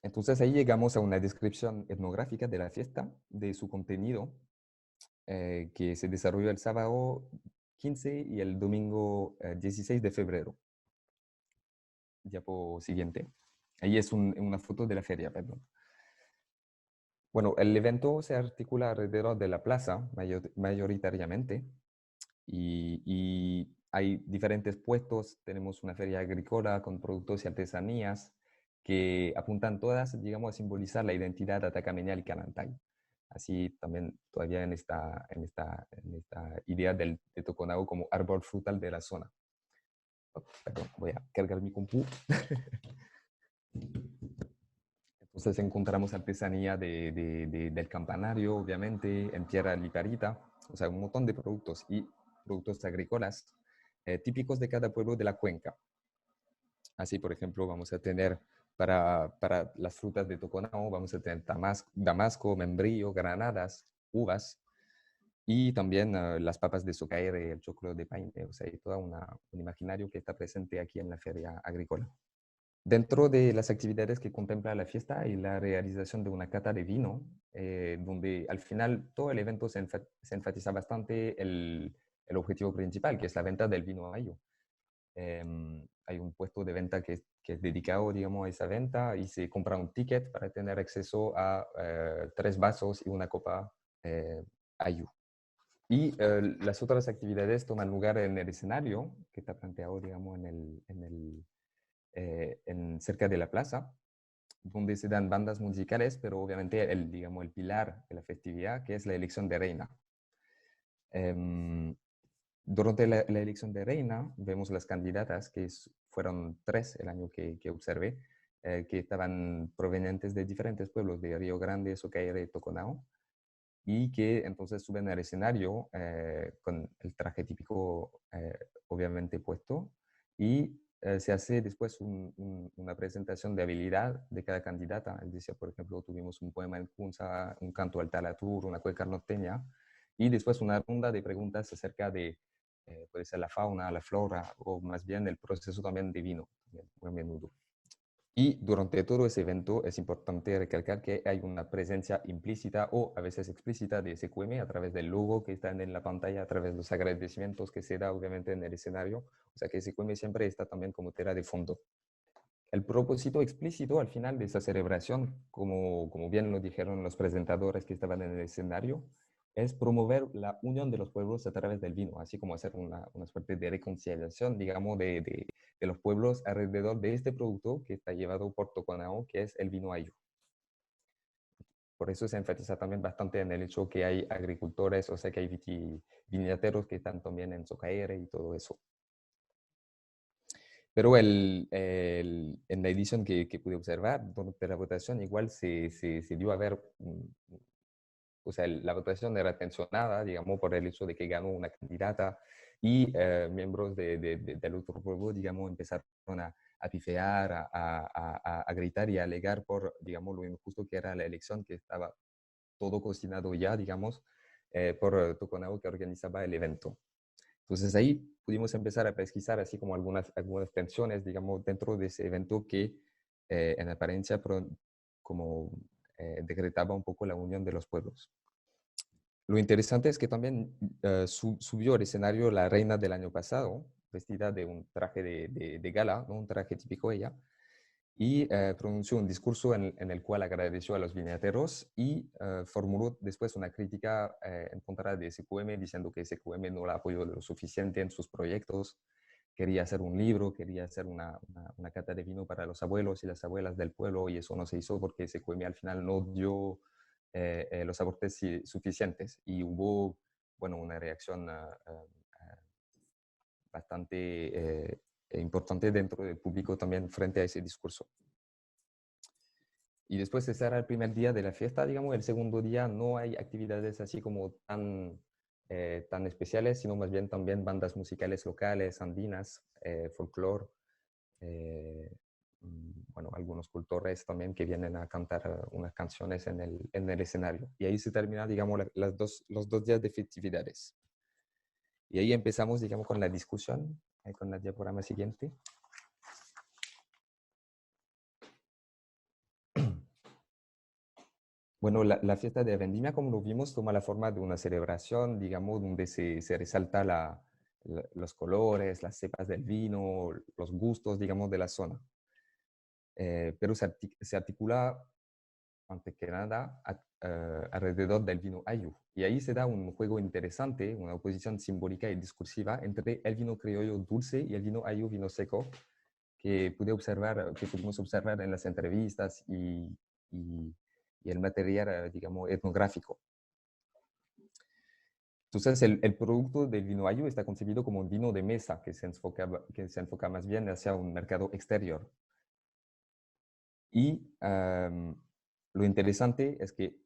Entonces ahí llegamos a una descripción etnográfica de la fiesta, de su contenido, que se desarrolló el sábado 15 y el domingo 16 de febrero. Diapo siguiente. Ahí es una foto de la feria, perdón. Bueno, el evento se articula alrededor de la plaza, mayoritariamente, y hay diferentes puestos. Tenemos una feria agrícola con productos y artesanías que apuntan todas, digamos, a simbolizar la identidad atacameñal y canantay. Así también todavía en esta idea de Toconao como árbol frutal de la zona. Oh, perdón, voy a cargar mi compu. Entonces encontramos artesanía del campanario, obviamente, en tierra liparita, o sea, un montón de productos y productos agrícolas típicos de cada pueblo de la cuenca. Así, por ejemplo, vamos a tener para las frutas de Toconao, vamos a tener damasco, membrillo, granadas, uvas, y también las papas de Socaire, el choclo de paine. O sea, hay todo un imaginario que está presente aquí en la feria agrícola. Dentro de las actividades que contempla la fiesta y la realización de una cata de vino, donde al final todo el evento se enfatiza bastante el objetivo principal, que es la venta del vino Ayo. Hay un puesto de venta que es dedicado, digamos, a esa venta, y se compra un ticket para tener acceso a 3 vasos y una copa Ayu. Y las otras actividades toman lugar en el escenario, que está planteado, digamos, cerca de la plaza, donde se dan bandas musicales, pero obviamente digamos, el pilar de la festividad, que es la elección de reina. Durante la elección de reina, vemos las candidatas, que fueron 3 el año que observé, que estaban provenientes de diferentes pueblos, de Río Grande, Socaire, Toconao, y que entonces suben al escenario con el traje típico, obviamente, puesto, y se hace después una presentación de habilidad de cada candidata. Es decir, por ejemplo, tuvimos un poema en Kunza, un canto al talatur, una cueca norteña, y después una ronda de preguntas acerca de, puede ser la fauna, la flora, o más bien el proceso también de vino, muy a menudo. Y durante todo ese evento es importante recalcar que hay una presencia implícita o a veces explícita de SQM a través del logo que está en la pantalla, a través de los agradecimientos que se da obviamente en el escenario. O sea que SQM siempre está también como tela de fondo. El propósito explícito al final de esa celebración, como bien lo dijeron los presentadores que estaban en el escenario, es promover la unión de los pueblos a través del vino, así como hacer una suerte de reconciliación, digamos, de los pueblos alrededor de este producto que está llevado por Toconao, que es el vino Ayu. Por eso se enfatiza también bastante en el hecho que hay agricultores, o sea que hay viñateros que están también en Socaire y todo eso. Pero en la edición que pude observar, durante la votación igual se dio a ver, o sea, la votación era tensionada, digamos, por el hecho de que ganó una candidata, y miembros del otro pueblo, digamos, empezaron a pifear, a gritar y a alegar por, digamos, lo injusto que era la elección, que estaba todo cocinado ya, digamos, por Toconao, que organizaba el evento. Entonces ahí pudimos empezar a pesquisar así como algunas tensiones, digamos, dentro de ese evento que en apariencia como decretaba un poco la unión de los pueblos. Lo interesante es que también subió al escenario la reina del año pasado, vestida de un traje de gala, ¿no? Un traje típico ella, y pronunció un discurso en el cual agradeció a los viñateros y formuló después una crítica en contra de SQM, diciendo que SQM no la apoyó lo suficiente en sus proyectos. Quería hacer un libro, quería hacer una cata de vino para los abuelos y las abuelas del pueblo, y eso no se hizo porque SQM al final no dio los aportes suficientes, y hubo, bueno, una reacción bastante importante dentro del público también frente a ese discurso. Y después ese era el primer día de la fiesta, digamos. El segundo día no hay actividades así como tan especiales, sino más bien también bandas musicales locales, andinas, folclore, bueno, algunos cultores también que vienen a cantar unas canciones en el escenario. Y ahí se termina, digamos, los 2 días de festividades. Y ahí empezamos, digamos, con la discusión, con la diaporama siguiente. Bueno, la fiesta de vendimia, como lo vimos, toma la forma de una celebración, digamos, donde se resalta los colores, las cepas del vino, los gustos, digamos, de la zona. Pero se articula, antes que nada, alrededor del vino Ayu. Y ahí se da un juego interesante, una oposición simbólica y discursiva entre el vino criollo dulce y el vino Ayu, vino seco, que pudimos observar en las entrevistas y el material, digamos, etnográfico. Entonces, el producto del vino Ayu está concebido como un vino de mesa que se enfoca más bien hacia un mercado exterior. Y lo interesante es que,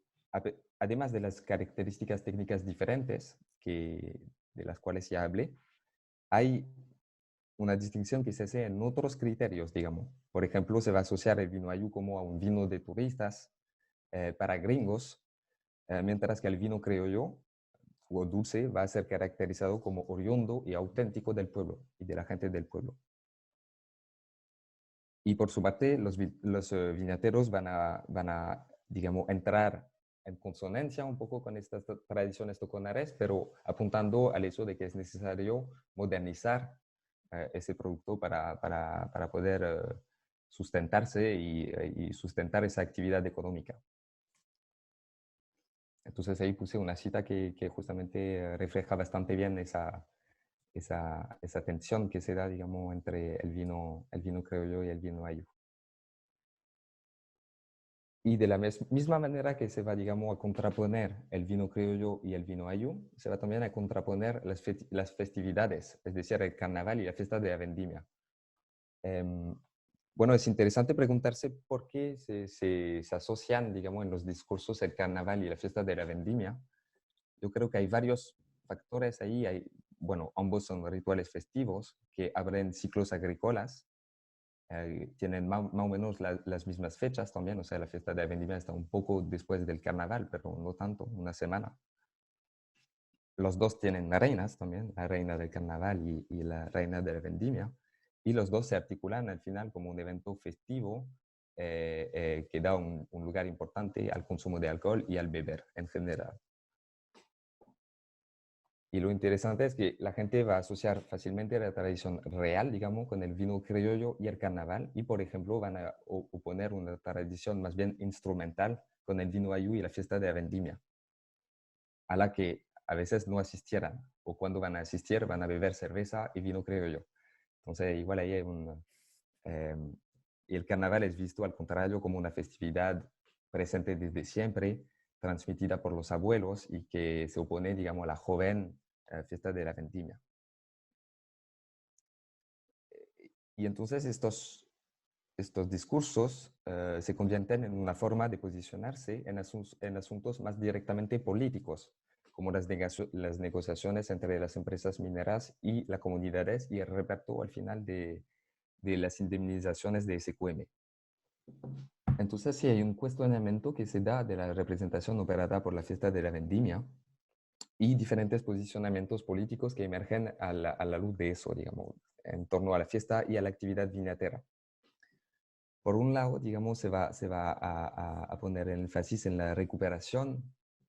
además de las características técnicas diferentes de las cuales ya hablé, hay una distinción que se hace en otros criterios, digamos. Por ejemplo, se va a asociar el vino Ayu como a un vino de turistas para gringos, mientras que el vino criollo o dulce va a ser caracterizado como oriundo y auténtico del pueblo y de la gente del pueblo. Y por su parte, los viñateros van a, digamos, entrar en consonancia un poco con estas tradiciones toconares, pero apuntando al hecho de que es necesario modernizar ese producto para poder sustentarse y sustentar esa actividad económica. Entonces ahí puse una cita que justamente refleja bastante bien esa tensión que se da, digamos, entre el vino criollo y el vino Ayu. Y de la misma manera que se va, digamos, a contraponer el vino criollo y el vino Ayu, se va también a contraponer las festividades, es decir, el carnaval y la fiesta de la vendimia. Bueno, es interesante preguntarse por qué se asocian, digamos, en los discursos el carnaval y la fiesta de la vendimia. Yo creo que hay varios factores ahí. Bueno, ambos son rituales festivos que abren ciclos agrícolas. Tienen más o menos las mismas fechas también. O sea, la fiesta de la vendimia está un poco después del carnaval, pero no tanto, una semana. Los dos tienen reinas también, la reina del carnaval y la reina de la vendimia. Y los dos se articulan al final como un evento festivo que da un lugar importante al consumo de alcohol y al beber en general. Y lo interesante es que la gente va a asociar fácilmente la tradición real, digamos, con el vino criollo y el carnaval, y por ejemplo van a oponer una tradición más bien instrumental con el vino Ayu y la fiesta de la vendimia, a la que a veces no asistieran, o cuando van a asistir van a beber cerveza y vino criollo. Entonces igual ahí hay y el carnaval es visto al contrario como una festividad presente desde siempre, transmitida por los abuelos y que se opone, digamos, a la joven fiesta de la vendimia. Y entonces estos discursos se convierten en una forma de posicionarse en asuntos más directamente políticos, como las negociaciones entre las empresas mineras y las comunidades y el reparto al final de las indemnizaciones de SQM. Entonces, sí hay un cuestionamiento que se da de la representación operada por la fiesta de la vendimia y diferentes posicionamientos políticos que emergen a la luz de eso, digamos, en torno a la fiesta y a la actividad viñatera. Por un lado, digamos, se va a poner énfasis en la recuperación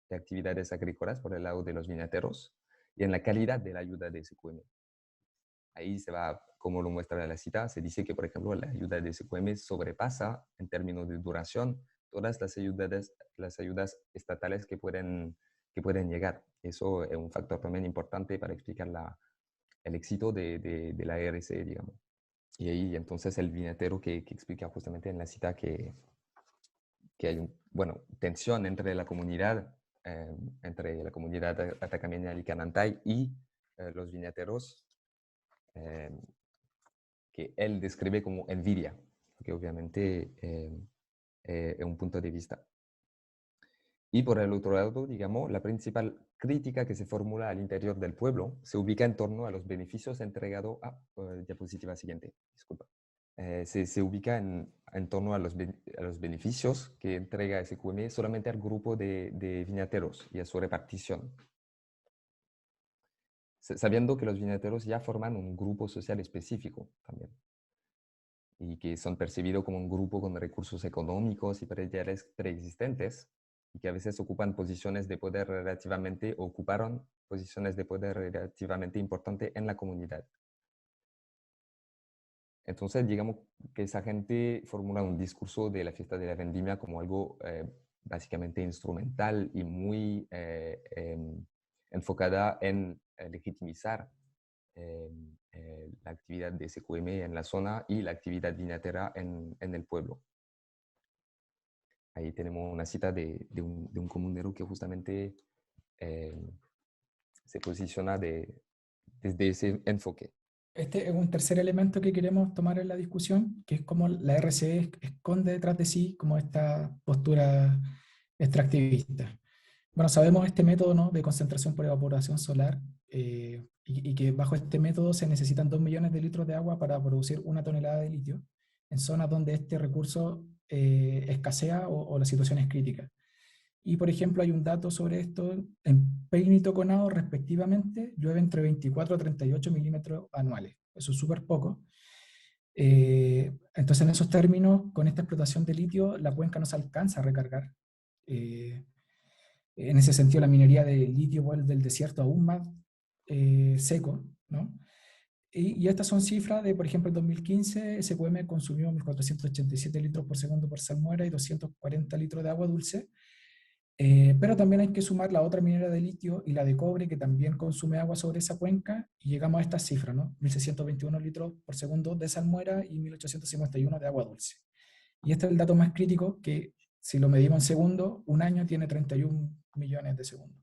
de actividades agrícolas por el lado de los viñateros y en la calidad de la ayuda de SQM. Ahí se va, como lo muestra la cita, se dice que, por ejemplo, la ayuda de SQM sobrepasa en términos de duración todas las ayudas estatales que pueden llegar. Eso es un factor también importante para explicar el éxito de la RCE, digamos. Y ahí entonces el viñatero que explica justamente en la cita que hay bueno, tensión entre la comunidad atacameña y Canantay y los viñateros, eh, que él describe como envidia, que obviamente es un punto de vista. Y por el otro lado, digamos, la principal crítica que se formula al interior del pueblo se ubica en torno a los beneficios entregados a diapositiva siguiente, disculpa. Se ubica en torno a los beneficios que entrega SQM solamente al grupo de viñateros y a su repartición. Sabiendo que los viñateros ya forman un grupo social específico también y que son percibidos como un grupo con recursos económicos y prediales preexistentes y que a veces ocupan posiciones de poder relativamente, o ocuparon posiciones de poder relativamente importantes en la comunidad. Entonces, digamos que esa gente formula un discurso de la fiesta de la vendimia como algo básicamente instrumental y muy enfocada en legitimizar la actividad de SQM en la zona y la actividad viñatera en el pueblo. Ahí tenemos una cita de un comunero que justamente se posiciona desde ese enfoque. Este es un tercer elemento que queremos tomar en la discusión, que es cómo la RCE esconde detrás de sí como esta postura extractivista. Bueno, sabemos este método, ¿no?, de concentración por evaporación solar, y que bajo este método se necesitan 2 millones de litros de agua para producir 1 tonelada de litio en zonas donde este recurso escasea o la situación es crítica. Y, por ejemplo, hay un dato sobre esto: en Peine y Toconao, respectivamente, llueve entre 24 a 38 milímetros anuales. Eso es súper poco. Entonces, en esos términos, con esta explotación de litio, la cuenca no se alcanza a recargar. En ese sentido, la minería de litio vuelve el desierto aún más seco, ¿no? Y estas son cifras de, por ejemplo, en 2015, SQM consumió 1.487 litros por segundo por salmuera y 240 litros de agua dulce. Pero también hay que sumar la otra minera de litio y la de cobre, que también consume agua sobre esa cuenca, y llegamos a estas cifras, ¿no? 1.621 litros por segundo de salmuera y 1.851 de agua dulce. Y este es el dato más crítico, que si lo medimos en segundos, un año tiene 31 millones de segundos,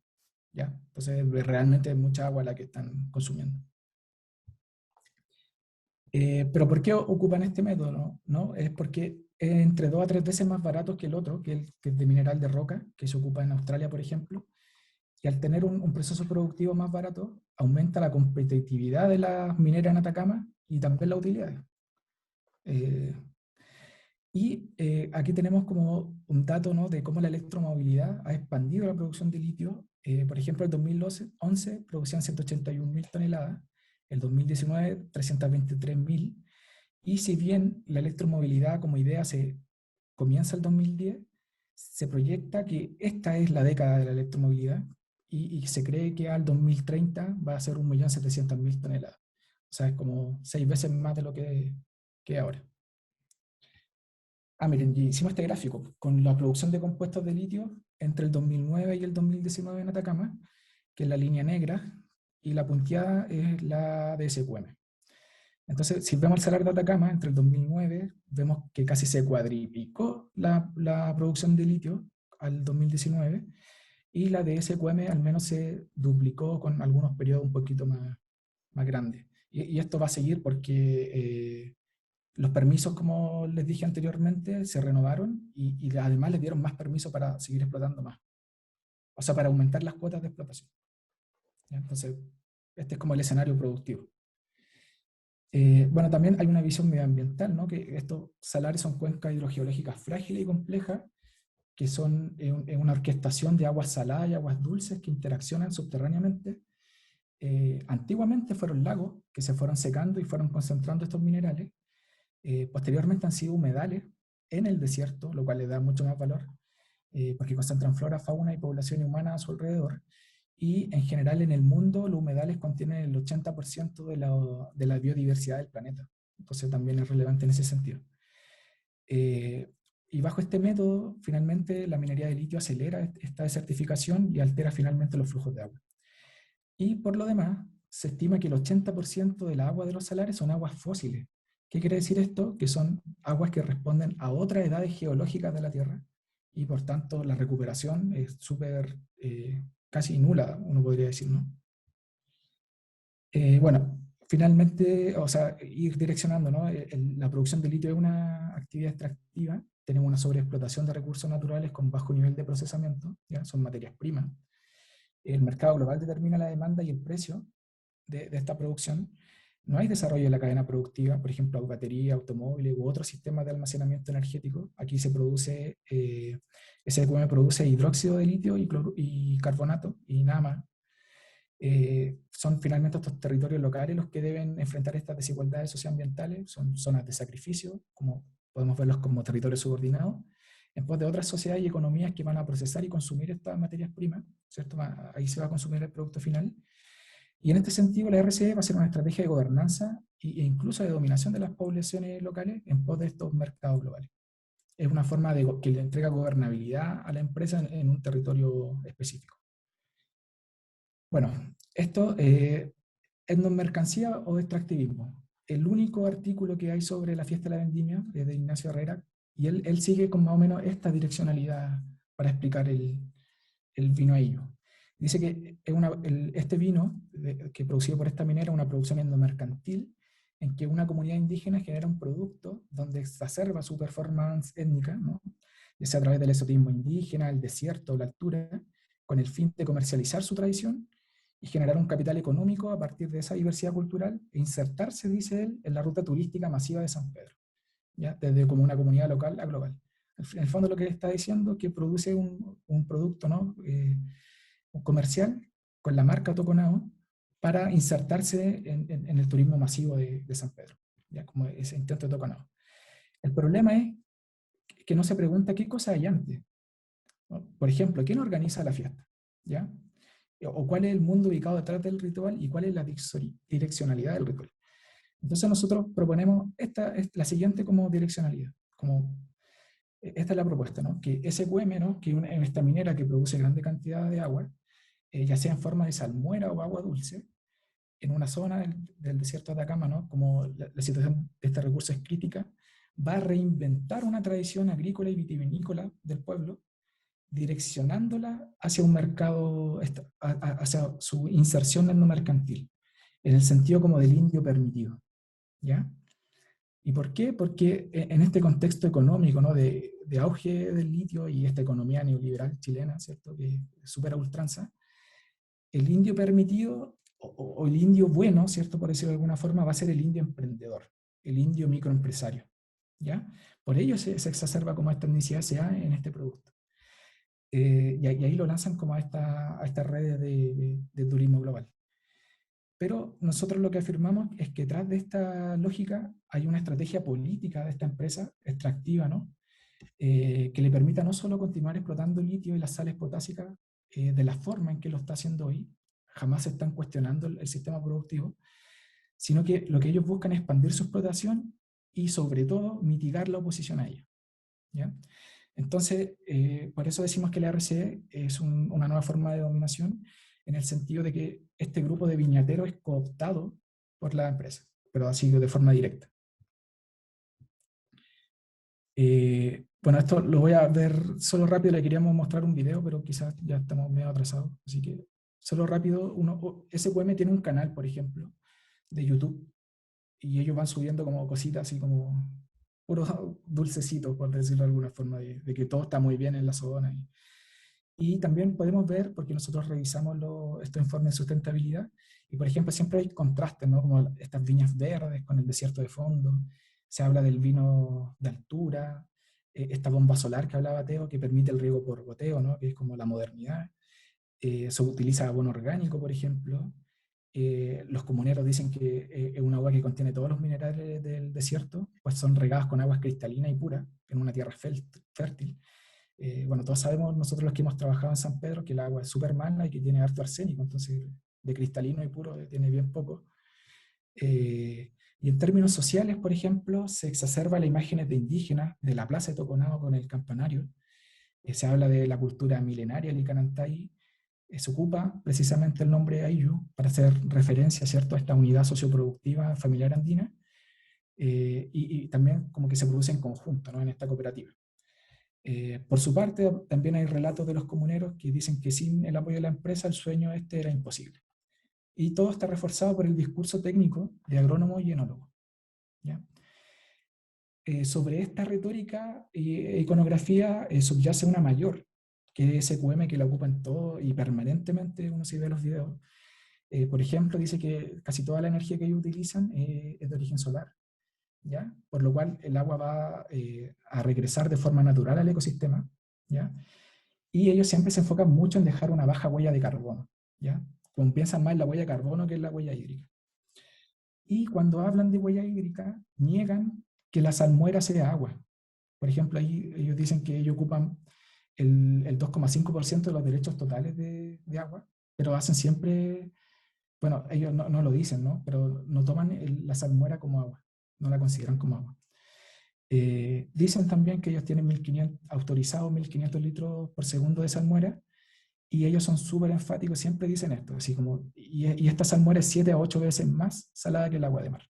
¿ya? Entonces realmente es mucha agua la que están consumiendo. Pero ¿por qué ocupan este método? ¿No? Es porque es entre 2 a 3 veces más barato que el otro, que es de mineral de roca, que se ocupa en Australia, por ejemplo. Y al tener un proceso productivo más barato, aumenta la competitividad de las mineras en Atacama y también la utilidad. Aquí tenemos como un dato, ¿no?, de cómo la electromovilidad ha expandido la producción de litio. Por ejemplo, en 2011 producían 181.000 toneladas, el 2019 323.000, y si bien la electromovilidad como idea se comienza el 2010, se proyecta que esta es la década de la electromovilidad, y se cree que al 2030 va a ser 1.700.000 toneladas. O sea, es como 6 veces más de lo que ahora. Miren, hicimos este gráfico con la producción de compuestos de litio entre el 2009 y el 2019 en Atacama, que es la línea negra, y la punteada es la de SQM. Entonces, si vemos el salar de Atacama entre el 2009, vemos que casi se cuadriplicó la producción de litio al 2019, y la de SQM al menos se duplicó con algunos periodos un poquito más grandes. Y esto va a seguir porque los permisos, como les dije anteriormente, se renovaron, y además les dieron más permisos para seguir explotando más. O sea, para aumentar las cuotas de explotación. ¿Ya? Entonces, este es como el escenario productivo. Bueno, también hay una visión medioambiental, ¿no?, que estos salares son cuencas hidrogeológicas frágiles y complejas, que son una orquestación de aguas saladas y aguas dulces que interaccionan subterráneamente. Antiguamente fueron lagos que se fueron secando y fueron concentrando estos minerales. Posteriormente han sido humedales en el desierto, lo cual le da mucho más valor, porque concentran flora, fauna y población humana a su alrededor. Y en general en el mundo los humedales contienen el 80% de la biodiversidad del planeta. Entonces también es relevante en ese sentido. Y bajo este método, finalmente, la minería de litio acelera esta desertificación y altera finalmente los flujos de agua. Y por lo demás, se estima que el 80% del agua de los salares son aguas fósiles. ¿Qué quiere decir esto? Que son aguas que responden a otras edades geológicas de la Tierra y por tanto la recuperación es súper, casi nula, uno podría decir, ¿no? Bueno, finalmente, o sea, ir direccionando, ¿no? La producción de litio es una actividad extractiva, tenemos una sobreexplotación de recursos naturales con bajo nivel de procesamiento, ¿ya? Son materias primas. El mercado global determina la demanda y el precio de esta producción. No hay desarrollo de la cadena productiva, por ejemplo, baterías, automóviles u otros sistemas de almacenamiento energético. Aquí se produce, SQM produce hidróxido de litio y carbonato y nada más. Son finalmente estos territorios locales los que deben enfrentar estas desigualdades socioambientales, son zonas de sacrificio, como podemos verlos como territorios subordinados, en pos de otras sociedades y economías que van a procesar y consumir estas materias primas, ¿cierto? Ahí se va a consumir el producto final. Y en este sentido, la RCE va a ser una estrategia de gobernanza e incluso de dominación de las poblaciones locales en pos de estos mercados globales. Es una forma que le entrega gobernabilidad a la empresa en un territorio específico. Bueno, esto ¿es no mercancía o extractivismo? El único artículo que hay sobre la fiesta de la vendimia es de Ignacio Herrera, y él sigue con más o menos esta direccionalidad para explicar el vino a ello. Dice que este vino que producido por esta minera es una producción endomercantil en que una comunidad indígena genera un producto donde exacerba su performance étnica, ¿no? Ya sea a través del exotismo indígena, el desierto, la altura, con el fin de comercializar su tradición y generar un capital económico a partir de esa diversidad cultural e insertarse, dice él, en la ruta turística masiva de San Pedro, ¿ya? Desde como una comunidad local a global. En el fondo lo que está diciendo es que produce un producto, ¿no? Un comercial con la marca Toconao para insertarse en el turismo masivo de San Pedro, ¿ya? Como ese intento de Toconao. El problema es que no se pregunta qué cosa hay antes, ¿no? Por ejemplo, ¿quién organiza la fiesta? ¿Ya? O cuál es el mundo ubicado detrás del ritual y cuál es la direccionalidad del ritual. Entonces nosotros proponemos la siguiente como direccionalidad, como esta es la propuesta, ¿no? Que SQM, ¿no? Que en esta minera que produce grande cantidad de agua, ya sea en forma de salmuera o agua dulce, en una zona del desierto de Atacama, ¿no? Como la situación de este recurso es crítica, va a reinventar una tradición agrícola y vitivinícola del pueblo, direccionándola hacia un mercado, hacia su inserción en lo mercantil, en el sentido como del indio permitido, ¿ya? ¿Y por qué? Porque en este contexto económico, ¿no? de auge del litio y esta economía neoliberal chilena, ¿cierto? Que supera ultranza, el indio permitido o el indio bueno, ¿cierto? Por decirlo de alguna forma, va a ser el indio emprendedor, el indio microempresario, ¿ya? Por ello se exacerba como esta etnicidad se da en este producto. Y ahí lo lanzan como a estas redes de turismo global. Pero nosotros lo que afirmamos es que detrás de esta lógica hay una estrategia política de esta empresa extractiva, ¿no? Que le permita no solo continuar explotando el litio y las sales potásicas de la forma en que lo está haciendo hoy, jamás se están cuestionando el sistema productivo, sino que lo que ellos buscan es expandir su explotación y sobre todo mitigar la oposición a ella, ¿ya? Entonces, por eso decimos que la RCE es una nueva forma de dominación, en el sentido de que este grupo de viñateros es cooptado por la empresa, pero así de forma directa. Bueno, esto lo voy a ver solo rápido, le queríamos mostrar un video, pero quizás ya estamos medio atrasados, así que solo rápido, SQM tiene un canal, por ejemplo, de YouTube, y ellos van subiendo como cositas así como puros dulcecitos, por decirlo de alguna forma, de que todo está muy bien en la zona. Y también podemos ver, porque nosotros revisamos estos informes de sustentabilidad, y por ejemplo siempre hay contrastes, ¿no? Como estas viñas verdes con el desierto de fondo, se habla del vino de altura, esta bomba solar que hablaba Teo, que permite el riego por goteo, ¿no? Que es como la modernidad, se utiliza abono orgánico, por ejemplo, Los comuneros dicen que es un agua que contiene todos los minerales del desierto, pues son regadas con aguas cristalinas y puras, en una tierra fértil. Bueno, todos sabemos, nosotros los que hemos trabajado en San Pedro, que el agua es súper mala y que tiene harto arsénico, entonces de cristalino y puro tiene bien poco. Y en términos sociales, por ejemplo, se exacerba las imágenes de indígenas de la plaza de Toconao con el campanario. Se habla de la cultura milenaria Licanantay. Se ocupa precisamente el nombre Ayllu para hacer referencia, ¿cierto?, a esta unidad socioproductiva familiar andina, y también como que se produce en conjunto, ¿no?, en esta cooperativa. Por su parte, también hay relatos de los comuneros que dicen que sin el apoyo de la empresa el sueño este era imposible. Y todo está reforzado por el discurso técnico de agrónomos y enólogos, ¿ya? Sobre esta retórica y iconografía subyace una mayor, que es SQM, que la ocupan todo y permanentemente, uno si ve los videos. Por ejemplo, dice que casi toda la energía que ellos utilizan es de origen solar, ¿ya? Por lo cual el agua va a regresar de forma natural al ecosistema, ¿ya? Y ellos siempre se enfocan mucho en dejar una baja huella de carbono, ¿ya? Como piensan más en la huella de carbono que en la huella hídrica. Y cuando hablan de huella hídrica, niegan que la salmuera sea agua. Por ejemplo, ahí ellos dicen que ellos ocupan el 2,5% de los derechos totales de agua, pero hacen siempre, bueno, ellos no lo dicen, ¿no? Pero no toman la salmuera como agua, no la consideran como agua. Dicen también que ellos tienen 1500, autorizados 1500 litros por segundo de salmuera, y ellos son súper enfáticos, siempre dicen esto, así como, y esta salmuera es 7 a 8 veces más salada que el agua de mar,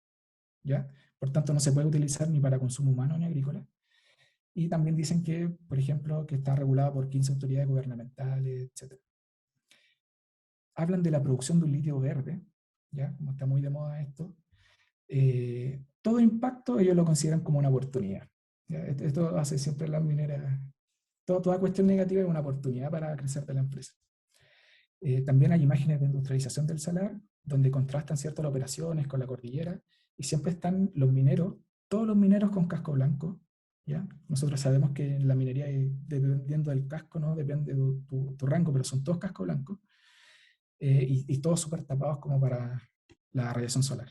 ¿ya? Por tanto, no se puede utilizar ni para consumo humano ni agrícola. Y también dicen que, por ejemplo, que está regulada por 15 autoridades gubernamentales, etc. Hablan de la producción de un litio verde, ¿ya? Como está muy de moda esto. Todo impacto ellos lo consideran como una oportunidad, ¿ya? Esto hace siempre las mineras. Toda cuestión negativa es una oportunidad para crecer de la empresa. También hay imágenes de industrialización del salar, donde contrastan ciertas operaciones con la cordillera, y siempre están los mineros, todos los mineros con casco blanco, ¿ya? Nosotros sabemos que en la minería, dependiendo del casco, ¿no?, depende de tu rango, pero son todos casco blanco, y todos súper tapados como para la radiación solar.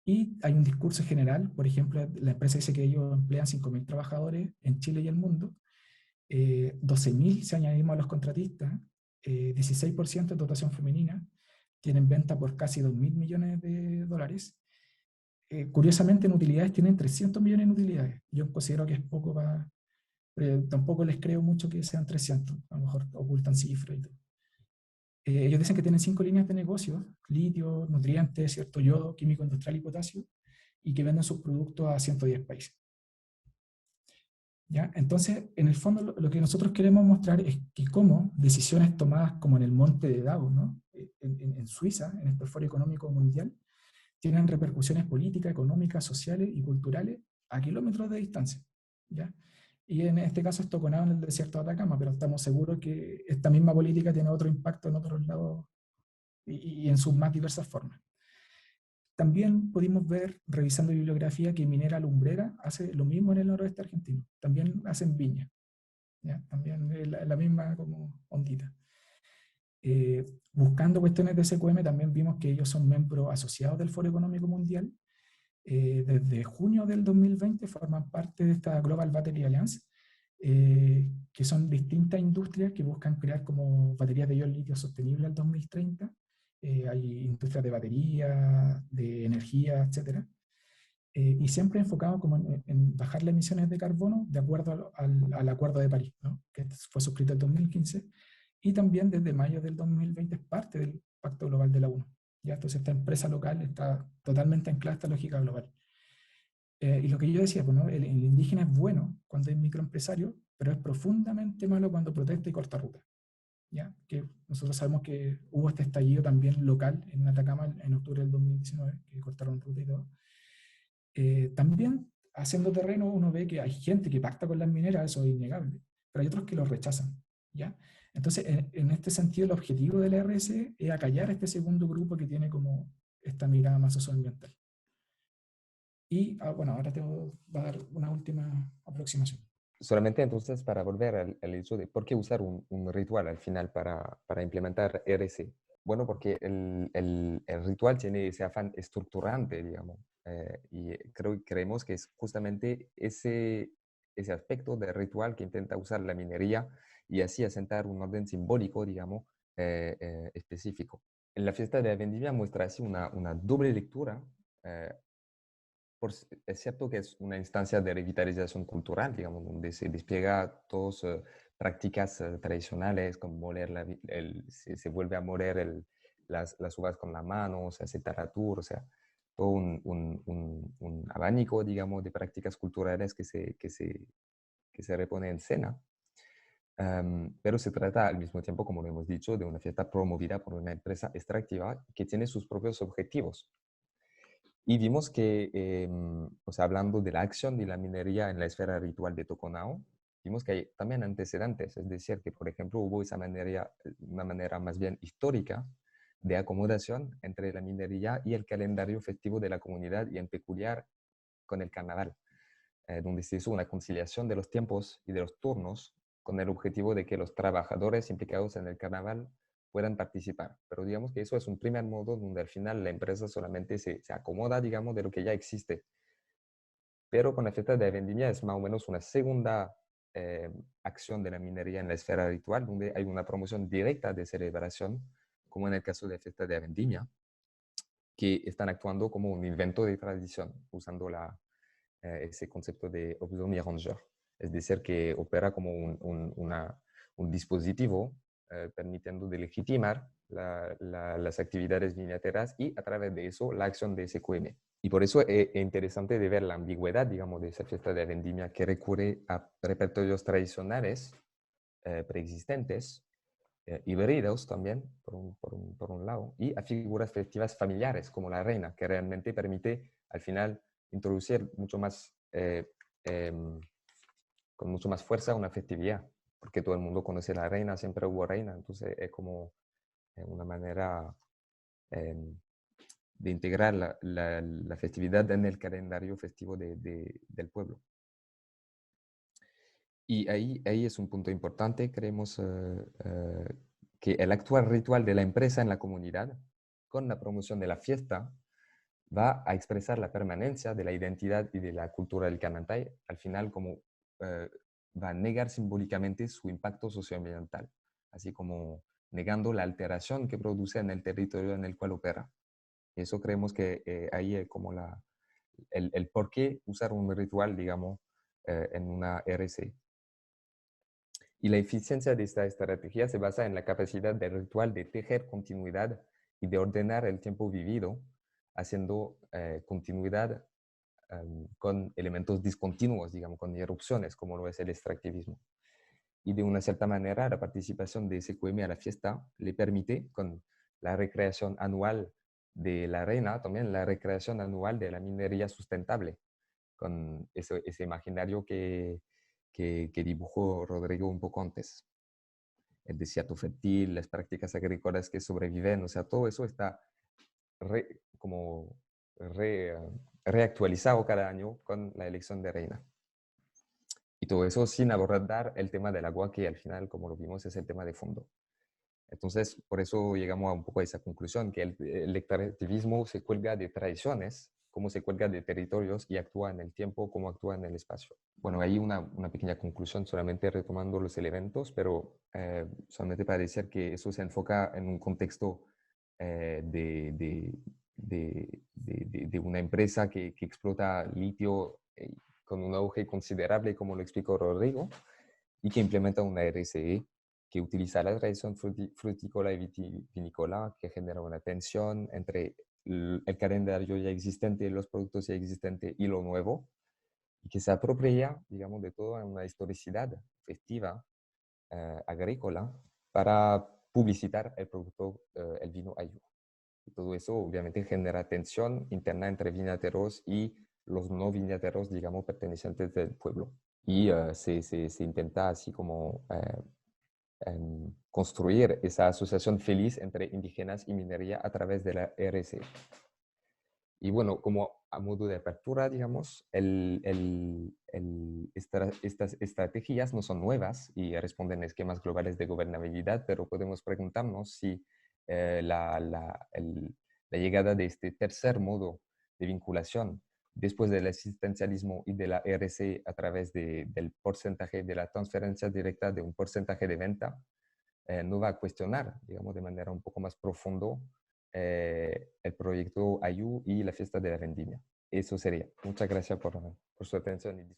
Y hay un discurso general, por ejemplo, la empresa dice que ellos emplean 5.000 trabajadores en Chile y el mundo, 12.000 si añadimos a los contratistas, 16% de dotación femenina, tienen venta por casi 2.000 millones de dólares. Curiosamente en utilidades tienen 300 millones en utilidades. Yo considero que es poco para... tampoco les creo mucho que sean 300, a lo mejor ocultan cifras y todo. Ellos dicen que tienen 5 líneas de negocio: litio, nutrientes, cierto, yodo, químico industrial y potasio, y que venden sus productos a 110 países. ¿Ya? Entonces, en el fondo, lo que nosotros queremos mostrar es que cómo decisiones tomadas como en el monte de Davos, ¿no?, en Suiza, en este foro económico mundial, tienen repercusiones políticas, económicas, sociales y culturales a kilómetros de distancia, ¿ya? Y en este caso es Toconao, en el desierto de Atacama, pero estamos seguros que esta misma política tiene otro impacto en otros lados y en sus más diversas formas. También pudimos ver, revisando bibliografía, que Minera Lumbrera hace lo mismo en el noroeste argentino. También hacen viña, ¿ya? También es la misma como ondita. Buscando cuestiones de SQM, también vimos que ellos son miembros asociados del Foro Económico Mundial. Desde junio del 2020 forman parte de esta Global Battery Alliance, que son distintas industrias que buscan crear como baterías de ion litio sostenible al 2030. Hay industrias de batería, de energía, etc. Y siempre enfocado como en bajar las emisiones de carbono de acuerdo al Acuerdo de París, ¿no?, que fue suscrito en 2015, y también desde mayo del 2020 es parte del Pacto Global de la ONU. ¿Ya? Entonces esta empresa local está totalmente anclada a esta lógica global. Y lo que yo decía, pues, ¿no?, el indígena es bueno cuando es microempresario, pero es profundamente malo cuando protesta y corta ruta. ¿Ya? Que nosotros sabemos que hubo este estallido también local en Atacama en octubre del 2019, que cortaron ruta y todo. También haciendo terreno uno ve que hay gente que pacta con las mineras, eso es innegable, pero hay otros que lo rechazan, ¿ya? Entonces, en este sentido, el objetivo del RS es acallar a este segundo grupo que tiene como esta mirada más socioambiental. Y bueno, ahora te voy a dar una última aproximación. Solamente entonces para volver al hecho de por qué usar un ritual al final para implementar RC. Bueno, porque el ritual tiene ese afán estructurante, digamos, y creemos que es justamente ese aspecto del ritual que intenta usar la minería y así asentar un orden simbólico, digamos, específico. En la fiesta de la vendimia muestra así una doble lectura. eh, es cierto que es una instancia de revitalización cultural, digamos, donde se despliega todas prácticas tradicionales, como moler se vuelve a moler las uvas con la mano, se hace taratur, o sea, todo un abanico, digamos, de prácticas culturales que se repone en escena. Pero se trata al mismo tiempo, como lo hemos dicho, de una fiesta promovida por una empresa extractiva que tiene sus propios objetivos. Y vimos que, o sea, hablando de la acción de la minería en la esfera ritual de Toconao, vimos que hay también antecedentes, es decir, que por ejemplo hubo una manera más bien histórica de acomodación entre la minería y el calendario festivo de la comunidad y en peculiar con el carnaval, donde se hizo una conciliación de los tiempos y de los turnos con el objetivo de que los trabajadores implicados en el carnaval puedan participar. Pero digamos que eso es un primer modo donde al final la empresa solamente se acomoda, digamos, de lo que ya existe. Pero con la fiesta de vendimia es más o menos una segunda eh, acción de la minería en la esfera ritual, donde hay una promoción directa de celebración, como en el caso de la fiesta de vendimia, que están actuando como un invento de tradición, usando ese concepto de objet mirangeur. Es decir, que opera como un dispositivo permitiendo de legitimar las actividades viñateras y a través de eso la acción de SQM. Y por eso es interesante de ver la ambigüedad, digamos, de esa fiesta de vendimia que recurre a repertorios tradicionales preexistentes, híbridos también, por un lado, y a figuras festivas familiares, como la reina, que realmente permite al final introducir mucho más, con mucho más fuerza una festividad, porque todo el mundo conoce a la reina, siempre hubo reina, entonces es como una manera eh, de integrar la festividad en el calendario festivo del pueblo. Y ahí es un punto importante, creemos que el actual ritual de la empresa en la comunidad, con la promoción de la fiesta, va a expresar la permanencia de la identidad y de la cultura del Canantay, al final como eh, va a negar simbólicamente su impacto socioambiental, así como negando la alteración que produce en el territorio en el cual opera. Y eso creemos que ahí es como el por qué usar un ritual, digamos, en una RC. Y la eficiencia de esta estrategia se basa en la capacidad del ritual de tejer continuidad y de ordenar el tiempo vivido, haciendo continuidad con elementos discontinuos, digamos, con erupciones, como lo es el extractivismo. Y de una cierta manera, la participación de SQM a la fiesta le permite, con la recreación anual de la reina, también la recreación anual de la minería sustentable, con ese imaginario que dibujó Rodrigo un poco antes. El desierto fértil, las prácticas agrícolas que sobreviven, o sea, todo eso está como reactualizado cada año con la elección de reina. Y todo eso sin abordar el tema del agua, que al final, como lo vimos, es el tema de fondo. Entonces, por eso llegamos a un poco a esa conclusión, que el extractivismo se cuelga de tradiciones, como se cuelga de territorios y actúa en el tiempo como actúa en el espacio. Bueno, hay una pequeña conclusión, solamente retomando los elementos, pero solamente para decir que eso se enfoca en un contexto de una empresa que explota litio con un auge considerable, como lo explicó Rodrigo, y que implementa una RCE que utiliza la tradición frutícola y vinícola, que genera una tensión entre el calendario ya existente, los productos ya existentes y lo nuevo, y que se apropia, digamos, de toda una historicidad festiva, agrícola, para publicitar el producto, el vino Ayu. Y todo eso obviamente genera tensión interna entre viñateros y los no viñateros, digamos, pertenecientes del pueblo. Y se intenta así como construir esa asociación feliz entre indígenas y minería a través de la RC. Y bueno, como a modo de apertura, digamos, estas estrategias no son nuevas y responden a esquemas globales de gobernabilidad, pero podemos preguntarnos si la llegada de este tercer modo de vinculación después del asistencialismo y de la RC a través del porcentaje de la transferencia directa de un porcentaje de venta, no va a cuestionar, digamos, de manera un poco más profundo el proyecto Ayu y la fiesta de la vendimia. Eso sería. Muchas gracias por su atención.